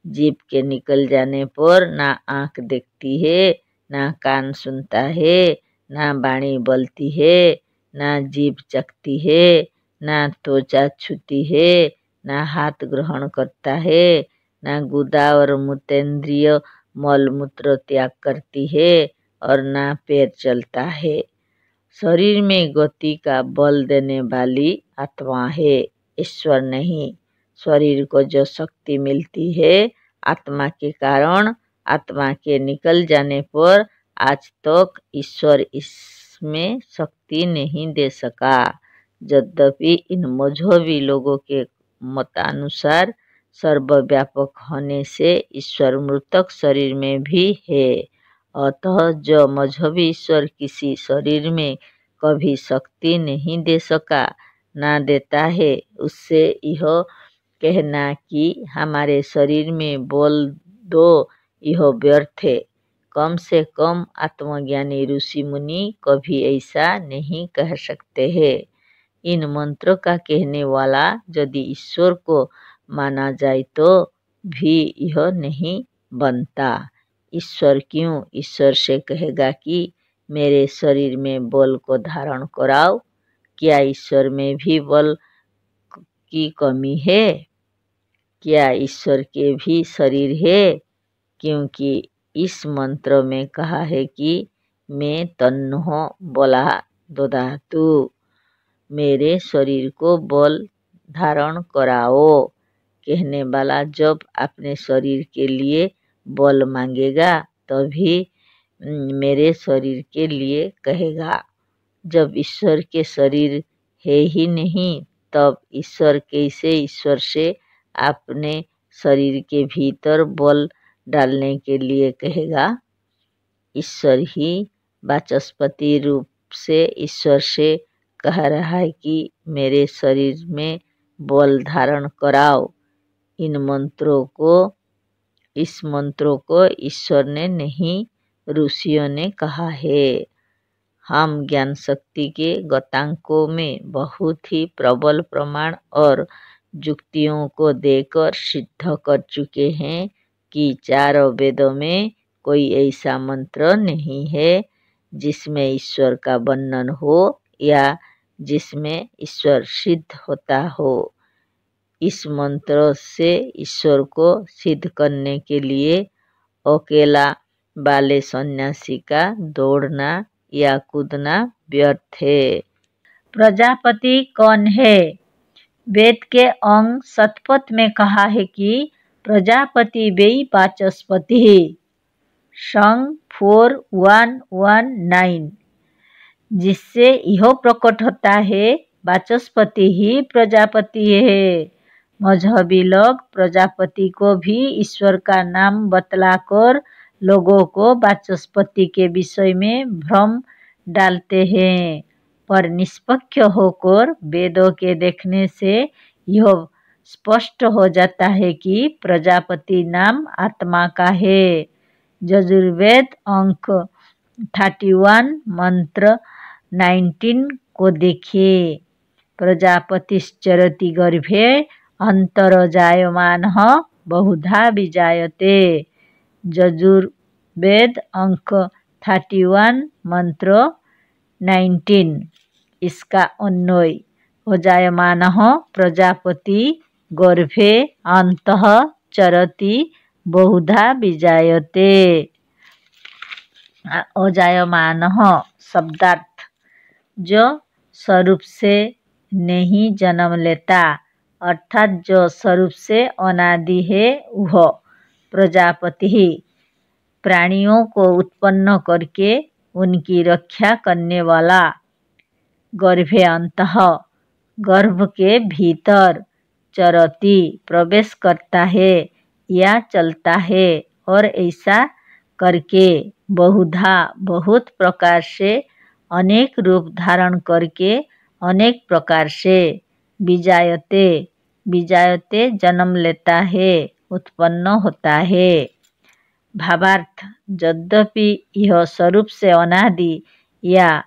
जीव के निकल जाने पर ना आंख देखती है, ना कान सुनता है, ना वाणी बोलती है, ना जीभ चखती है, ना त्वचा छूती है, ना हाथ ग्रहण करता है, ना गुदा और मूत्रेंद्रिय मल मूत्र त्याग करती है और ना पैर चलता है। शरीर में गति का बल देने वाली आत्मा है, ईश्वर नहीं। शरीर को जो शक्ति मिलती है आत्मा के कारण, आत्मा के निकल जाने पर आज तक ईश्वर इसमें शक्ति नहीं दे सका। यद्यपि इन मजहबी लोगों के मतानुसार सर्वव्यापक होने से ईश्वर मृतक शरीर में भी है। अतः जो मजहबी ईश्वर किसी शरीर में कभी शक्ति नहीं दे सका ना देता है उससे यह कहना कि हमारे शरीर में बोल दो यह व्यर्थ है। कम से कम आत्मज्ञानी ऋषि मुनि कभी ऐसा नहीं कह सकते हैं। इन मंत्रों का कहने वाला यदि ईश्वर को माना जाए तो भी यह नहीं बनता। ईश्वर क्यों ईश्वर से कहेगा कि मेरे शरीर में बल को धारण कराओ? क्या ईश्वर में भी बल की कमी है? क्या ईश्वर के भी शरीर है? क्योंकि इस मंत्र में कहा है कि मैं तन्नो बला ददातु, मेरे शरीर को बल धारण कराओ। कहने वाला जब अपने शरीर के लिए बल मांगेगा तभी मेरे शरीर के लिए कहेगा। जब ईश्वर के शरीर है ही नहीं तब ईश्वर कैसे ईश्वर से अपने शरीर के भीतर बल डालने के लिए कहेगा? ईश्वर ही वाचस्पति रूप से ईश्वर से कह रहा है कि मेरे शरीर में बल धारण कराओ। इस मंत्रों को ईश्वर ने नहीं ऋषियों ने कहा है। हम ज्ञान शक्ति के गतांकों में बहुत ही प्रबल प्रमाण और युक्तियों को देकर सिद्ध कर चुके हैं कि चारों वेदों में कोई ऐसा मंत्र नहीं है जिसमें ईश्वर का वर्णन हो या जिसमें ईश्वर सिद्ध होता हो। इस मंत्र से ईश्वर को सिद्ध करने के लिए अकेला वाले सन्यासी का दौड़ना या कूदना व्यर्थ है। प्रजापति कौन है? वेद के अंग शतपथ में कहा है कि प्रजापति वै वाचस्पतिः। सं 4119, जिससे यह प्रकट होता है वाचस्पति ही प्रजापति है। मजहबी लोग प्रजापति को भी ईश्वर का नाम बतलाकर लोगों को वाचस्पति के विषय में भ्रम डालते हैं, पर निष्पक्ष होकर वेदों के देखने से यह स्पष्ट हो जाता है कि प्रजापति नाम आत्मा का है। यजुर्वेद अंक 31 मंत्र 19 को देखिए। प्रजापतिश्चरति गर्भे अंतरजायमानः बहुधा विजायते। यजुर्वेद अंक 31 मंत्र 19। इसका अन्वय हो जायमानः प्रजापति गर्भे अंतः चरति बहुधा विजायते। अजायमानः शब्दार्थ जो स्वरूप से नहीं जन्म लेता, अर्थात जो स्वरूप से अनादि है, वह प्रजापति ही प्राणियों को उत्पन्न करके उनकी रक्षा करने वाला। गर्भे अंतः गर्भ के भीतर, चरति प्रवेश करता है या चलता है, और ऐसा करके बहुधा बहुत प्रकार से, अनेक रूप धारण करके अनेक प्रकार से, विजायते विजायते जन्म लेता है, उत्पन्न होता है। भावार्थ, यद्यपि यह स्वरूप से अनादि या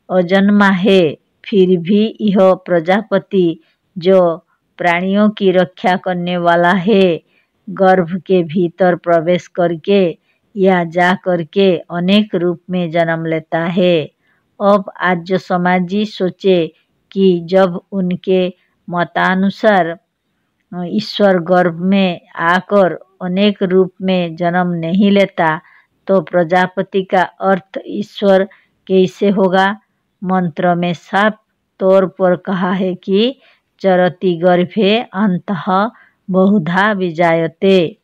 अजन्मा है, फिर भी यह प्रजापति जो प्राणियों की रक्षा करने वाला है, गर्भ के भीतर प्रवेश करके या जा करके अनेक रूप में जन्म लेता है। अब आर्य समाजी सोचे कि जब उनके मतानुसार ईश्वर गर्भ में आकर अनेक रूप में जन्म नहीं लेता, तो प्रजापति का अर्थ ईश्वर कैसे होगा। मंत्र में साफ तौर पर कहा है कि चरति गर्भे अंतः बहुधा विजायते,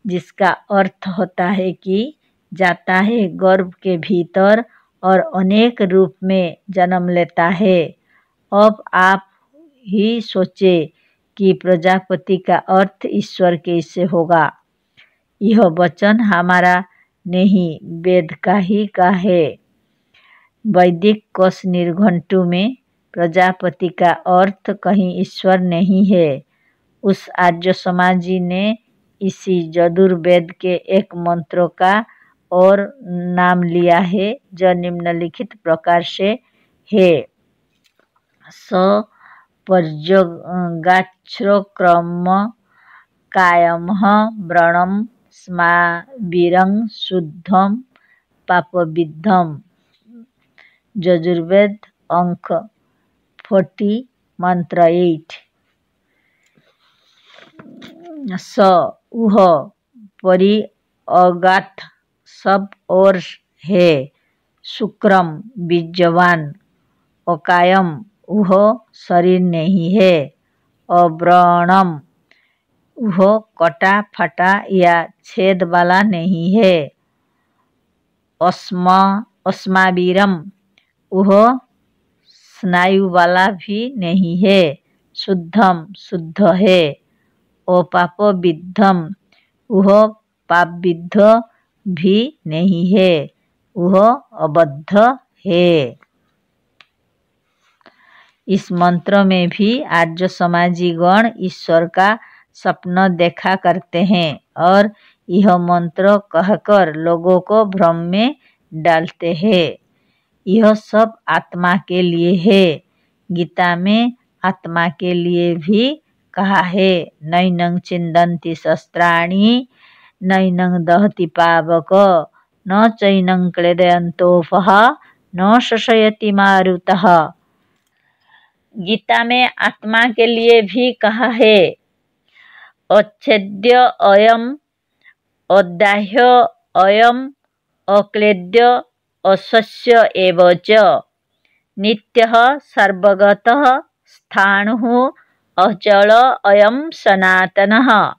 जिसका अर्थ होता है कि जाता है गर्भ के भीतर और अनेक रूप में जन्म लेता है। अब आप ही सोचे कि प्रजापति का अर्थ ईश्वर कैसे होगा। यह वचन हमारा नहीं, वेद का ही का है। वैदिक कोश निर्घंटु में प्रजापति का अर्थ कहीं ईश्वर नहीं है। उस आर्य समाजी ने इसी यजुर्वेद के एक मंत्रों का और नाम लिया है, जो निम्नलिखित प्रकार से है। स पर्जगाच्छ्रोक्रम कायमः व्रणं स्माविरं शुद्धं पापविद्धम्। यजुर्वेद अंक 40 मंत्र 8। स उह परि अगाथ सब और है, शुक्रम बीजवान, अकायम वह शरीर नहीं है, अव्रणम वह कटा फटा या छेद वाला नहीं है, अस्मावीरम वह स्नायु वाला भी नहीं है, शुद्धम शुद्ध है, अपापविद्धम वह पापविद्ध भी नहीं है, वह अबद्ध है। इस मंत्र में भी आर्य समाजी गण ईश्वर का सपना देखा करते हैं और यह मंत्र कहकर लोगों को भ्रम में डालते हैं। यह सब आत्मा के लिए है। गीता में आत्मा के लिए भी कहा है, नैनं छिन्दन्ति शस्त्राणि नैनं दहति पावक न चैनं क्लेदयन्तोपः न शशयति मारुतः। गीता में आत्मा के लिए भी कहा है, अच्छेद्य अयम अदाह्य अयम अक्लेद्य अशस्य एव च नित्यः सर्वगतः स्थाणुः अचल अयम सनातनः।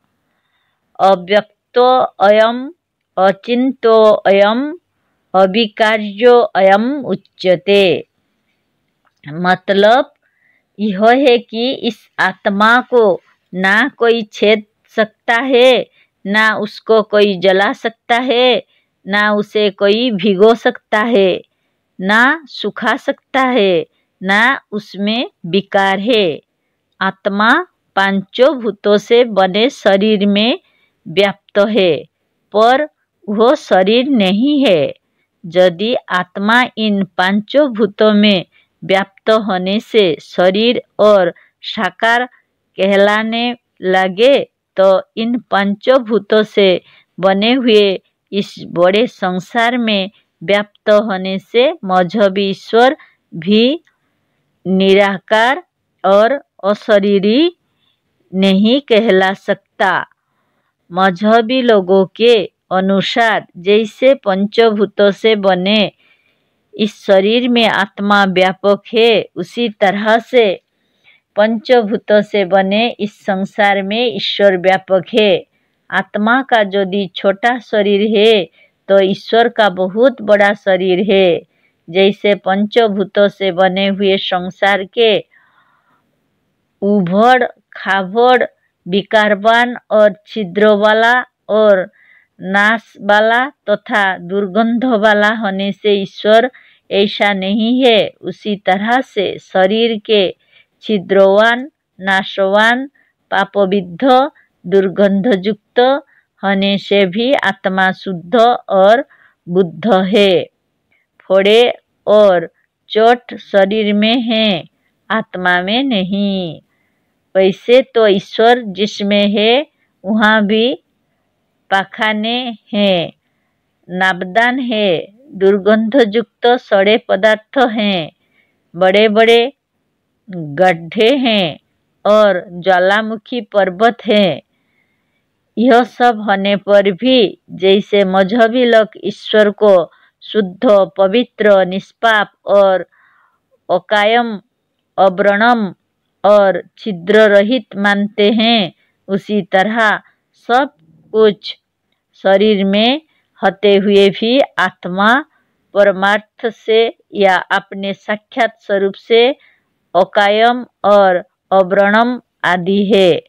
अव्यक्तो अयम अचिंतो अयम अविकार्यो अयम उच्यते। मतलब यह है कि इस आत्मा को ना कोई छेद सकता है, ना उसको कोई जला सकता है, ना उसे कोई भिगो सकता है, ना सुखा सकता है, ना उसमें विकार है। आत्मा पांचों भूतों से बने शरीर में व्याप्त है, पर वह शरीर नहीं है। यदि आत्मा इन पांचों भूतों में व्याप्त होने से शरीर और साकार कहलाने लगे तो इन पांचों भूतों से बने हुए इस बड़े संसार में व्याप्त होने से मजहबी ईश्वर भी निराकार और अशरीरी नहीं कहला सकता। मजहबी लोगों के अनुसार जैसे पंचभूतों से बने इस शरीर में आत्मा व्यापक है, उसी तरह से पंचभूतों से बने इस संसार में ईश्वर व्यापक है। आत्मा का यदि छोटा शरीर है तो ईश्वर का बहुत बड़ा शरीर है। जैसे पंचभूतों से बने हुए संसार के उभड़ खाबड़ विकारवान और छिद्रों वाला और नाश वाला तथा दुर्गंध वाला होने से ईश्वर ऐसा नहीं है। उसी तरह से शरीर के छिद्रवान, नाशवान, पापविद्ध, दुर्गंधयुक्त होने से भी आत्मा शुद्ध और बुद्ध है। फोड़े और चोट शरीर में है, आत्मा में नहीं। वैसे तो ईश्वर जिसमें है वहाँ भी पाखाने हैं, नाबदान है, दुर्गंधयुक्त सड़े पदार्थ हैं, बड़े बड़े गड्ढे हैं और ज्वालामुखी पर्वत हैं। यह सब होने पर भी जैसे मजहबी लोग ईश्वर को शुद्ध, पवित्र, निष्पाप और अकायम, अव्रणम और छिद्र रहित मानते हैं, उसी तरह सब कुछ शरीर में होते हुए भी आत्मा परमार्थ से या अपने साक्षात स्वरूप से अकायम और अव्रणम आदि है।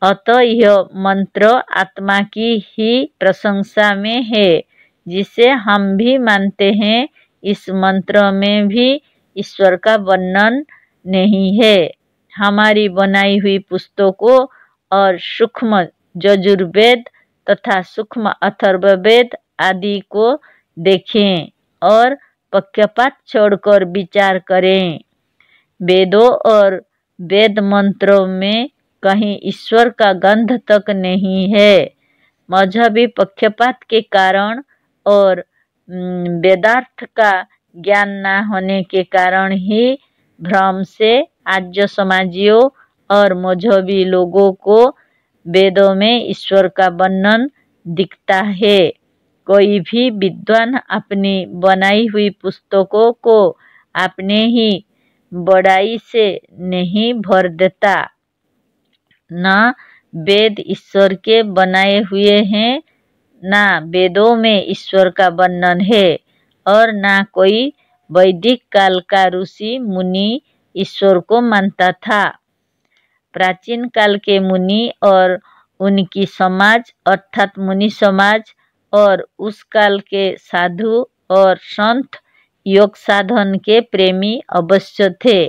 अतः यह मंत्र आत्मा की ही प्रशंसा में है, जिसे हम भी मानते हैं। इस मंत्र में भी ईश्वर का वर्णन नहीं है। हमारी बनाई हुई पुस्तकों और सूक्ष्म यजुर्वेद तथा सूक्ष्म अथर्ववेद आदि को देखें और पक्षपात छोड़कर विचार करें। वेदों और वेद मंत्रों में कहीं ईश्वर का गंध तक नहीं है। मजहबी पक्षपात के कारण और वेदार्थ का ज्ञान न होने के कारण ही भ्रम से आर्य समाजियों और मजहबी लोगों को वेदों में ईश्वर का वर्णन दिखता है। कोई भी विद्वान अपनी बनाई हुई पुस्तकों को अपने ही बड़ाई से नहीं भर देता। न वेद ईश्वर के बनाए हुए हैं, ना वेदों में ईश्वर का वर्णन है और ना कोई वैदिक काल का ऋषि मुनि ईश्वर को मानता था। प्राचीन काल के मुनि और उनकी समाज अर्थात मुनि समाज और उस काल के साधु और संत योग साधन के प्रेमी अवश्य थे,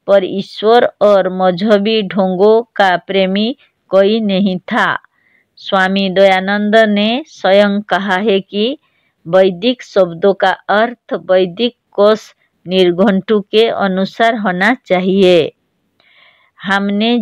पर ईश्वर और मजहबी ढोंगों का प्रेमी कोई नहीं था। स्वामी दयानंद ने स्वयं कहा है कि वैदिक शब्दों का अर्थ वैदिक कोश निर्घंटु के अनुसार होना चाहिए। हमने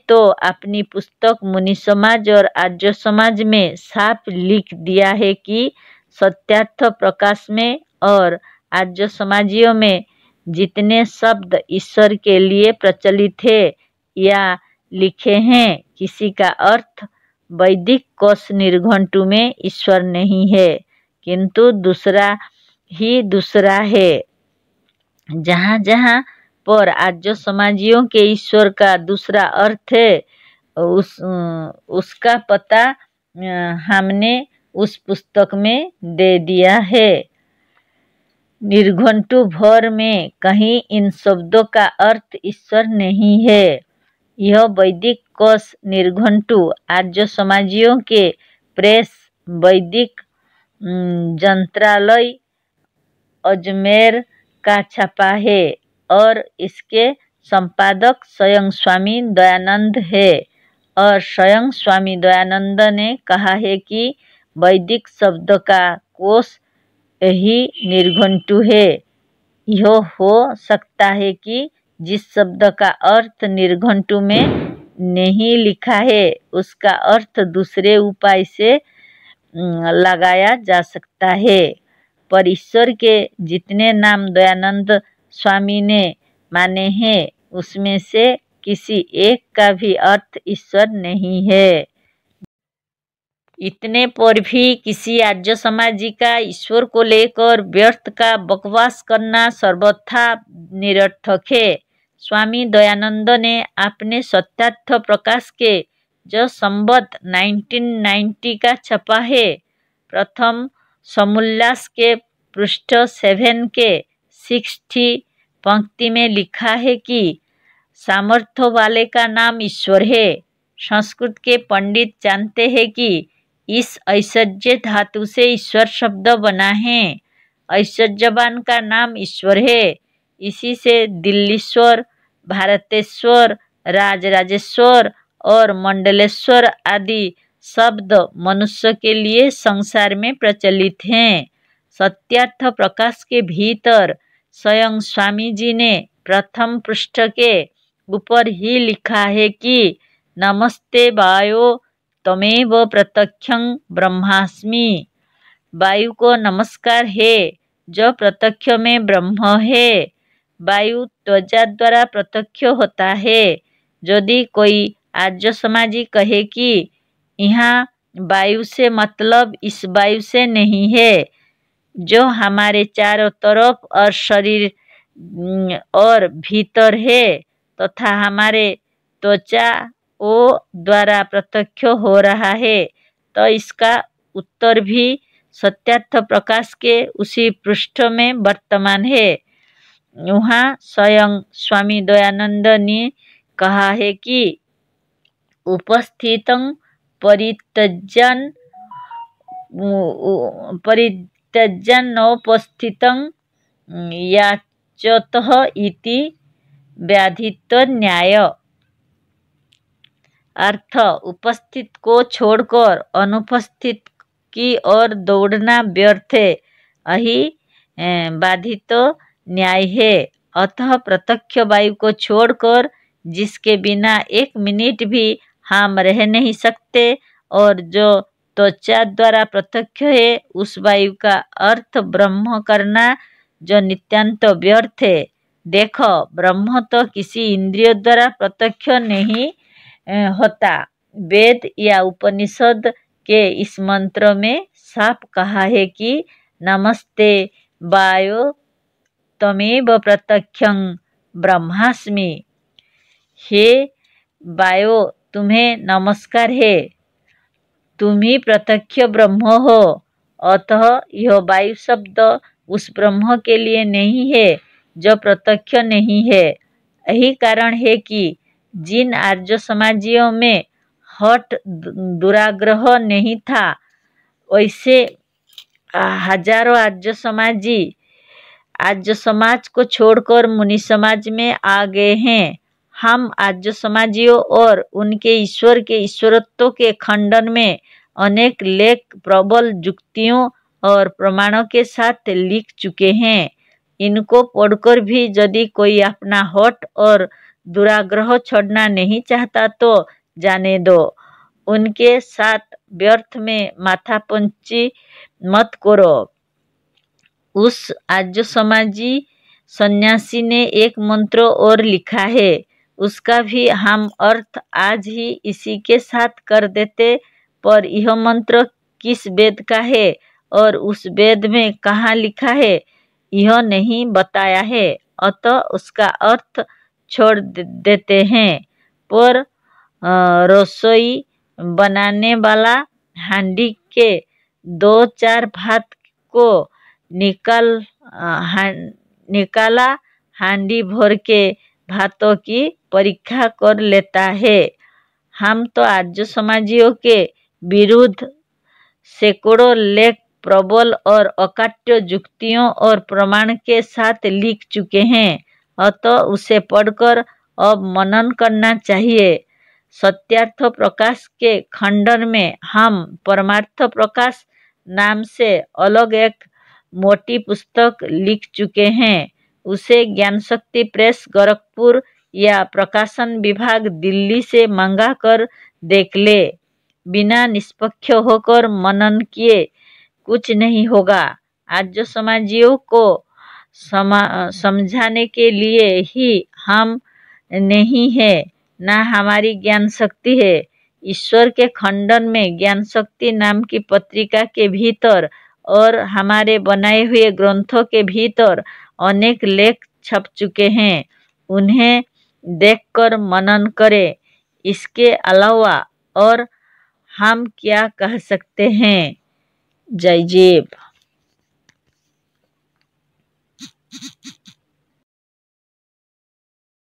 तो अपनी पुस्तक मुनि समाज और आर्य समाज में साफ लिख दिया है कि सत्यार्थ प्रकाश में और आर्य समाजियों में जितने शब्द ईश्वर के लिए प्रचलित है या लिखे हैं, किसी का अर्थ वैदिक कोश निर्घंटु में ईश्वर नहीं है, किंतु दूसरा ही दूसरा है। जहाँ जहाँ पर आर्य समाजियों के ईश्वर का दूसरा अर्थ है उसका पता हमने उस पुस्तक में दे दिया है। निर्घंटु भर में कहीं इन शब्दों का अर्थ ईश्वर नहीं है। यह वैदिक कोश निर्घंटु आर्य समाजियों के प्रेस वैदिक यंत्रालय अजमेर का छपा है और इसके संपादक स्वयं स्वामी दयानंद है। और स्वयं स्वामी दयानंद ने कहा है कि वैदिक शब्द का कोश ही निर्घंटु है। यह हो सकता है कि जिस शब्द का अर्थ निर्घंटु में नहीं लिखा है उसका अर्थ दूसरे उपाय से लगाया जा सकता है, पर ईश्वर के जितने नाम दयानंद स्वामी ने माने हैं उसमें से किसी एक का भी अर्थ ईश्वर नहीं है। इतने पर भी किसी आर्य समाजी का ईश्वर को लेकर व्यर्थ का बकवास करना सर्वथा निरर्थक है। स्वामी दयानंद ने अपने सत्यार्थ प्रकाश के जो संवत 1990 का छपा है, प्रथम समोल्लास के पृष्ठ 7 के 60 पंक्ति में लिखा है कि सामर्थ्य वाले का नाम ईश्वर है। संस्कृत के पंडित जानते हैं कि इस ऐश्वर्य धातु से ईश्वर शब्द बना है। ऐश्वर्यवान का नाम ईश्वर है। इसी से दिल्लीश्वर, भारतेश्वर, राजराजेश्वर और मंडलेश्वर आदि शब्द मनुष्य के लिए संसार में प्रचलित हैं। सत्यार्थ प्रकाश के भीतर स्वयं स्वामी जी ने प्रथम पृष्ठ के ऊपर ही लिखा है कि नमस्ते वायो तमेव प्रत्यक्षं ब्रह्मास्मि। वायु को नमस्कार है जो प्रत्यक्ष में ब्रह्म है। वायु त्वचा द्वारा प्रत्यक्ष होता है। यदि कोई आर्य समाजी कहे कि यहाँ वायु से मतलब इस वायु से नहीं है जो हमारे चारों तरफ और शरीर और भीतर है तथा हमारे त्वचा द्वारा प्रत्यक्ष हो रहा है, तो इसका उत्तर भी सत्यार्थ प्रकाश के उसी पृष्ठ में वर्तमान है। वहाँ स्वयं स्वामी दयानंद ने कहा है कि उपस्थितं परित्यज्यन् नोपस्थितं याच्यतः इति व्याधित्व न्याय। अर्थ, उपस्थित को छोड़कर अनुपस्थित की ओर दौड़ना व्यर्थ है, यही बाधित न्याय है। अतः प्रत्यक्ष वायु को छोड़कर जिसके बिना एक मिनट भी हम रह नहीं सकते और जो त्वचा द्वारा प्रत्यक्ष है, उस वायु का अर्थ ब्रह्म करना जो नित्यांत व्यर्थ है। देखो, ब्रह्म तो किसी इंद्रिय द्वारा प्रत्यक्ष नहीं होता। वेद या उपनिषद के इस मंत्र में साफ कहा है कि नमस्ते वायो तमेव प्रत्यक्षं ब्रह्मास्मि। हे वायो, तुम्हें नमस्कार है, तुम ही प्रत्यक्ष ब्रह्म हो। अतः यह वायु शब्द उस ब्रह्म के लिए नहीं है जो प्रत्यक्ष नहीं है। यही कारण है कि जिन आर्य समाजियों में हठ दुराग्रह नहीं था, वैसे हजारों आर्य समाज को छोड़कर मुनि समाज में आ गए हैं। हम आर्य समाजियों और उनके ईश्वर के ईश्वरत्व के खंडन में अनेक लेख प्रबल युक्तियों और प्रमाणों के साथ लिख चुके हैं। इनको पढ़कर भी यदि कोई अपना हठ और दुराग्रह छोड़ना नहीं चाहता तो जाने दो, उनके साथ व्यर्थ में माथापंची मत करो। उस आर्य समाजी सन्यासी ने एक मंत्र और लिखा है, उसका भी हम अर्थ आज ही इसी के साथ कर देते, पर यह मंत्र किस वेद का है और उस वेद में कहाँ लिखा है यह नहीं बताया है, अतः उसका अर्थ छोड़ देते हैं। पर रसोई बनाने वाला हांडी के 2-4 भात को निकाला हांडी भर के भातों की परीक्षा कर लेता है। हम तो आर्य समाजियों के विरुद्ध सैकड़ों लेख प्रबल और अकाट्य युक्तियों और प्रमाण के साथ लिख चुके हैं, अतः उसे पढ़कर अब मनन करना चाहिए। सत्यार्थ प्रकाश के खंडन में हम परमार्थ प्रकाश नाम से अलग एक मोटी पुस्तक लिख चुके हैं, उसे ज्ञान शक्ति प्रेस गोरखपुर या प्रकाशन विभाग दिल्ली से मंगा कर देख ले। बिना निष्पक्ष होकर मनन किए कुछ नहीं होगा। आर्य समाजियों को समझाने के लिए ही हम नहीं है, ना हमारी ज्ञान शक्ति है। ईश्वर के खंडन में ज्ञान शक्ति नाम की पत्रिका के भीतर और हमारे बनाए हुए ग्रंथों के भीतर अनेक लेख छप चुके हैं, उन्हें देखकर मनन करें। इसके अलावा और हम क्या कह सकते हैं। जय जीव।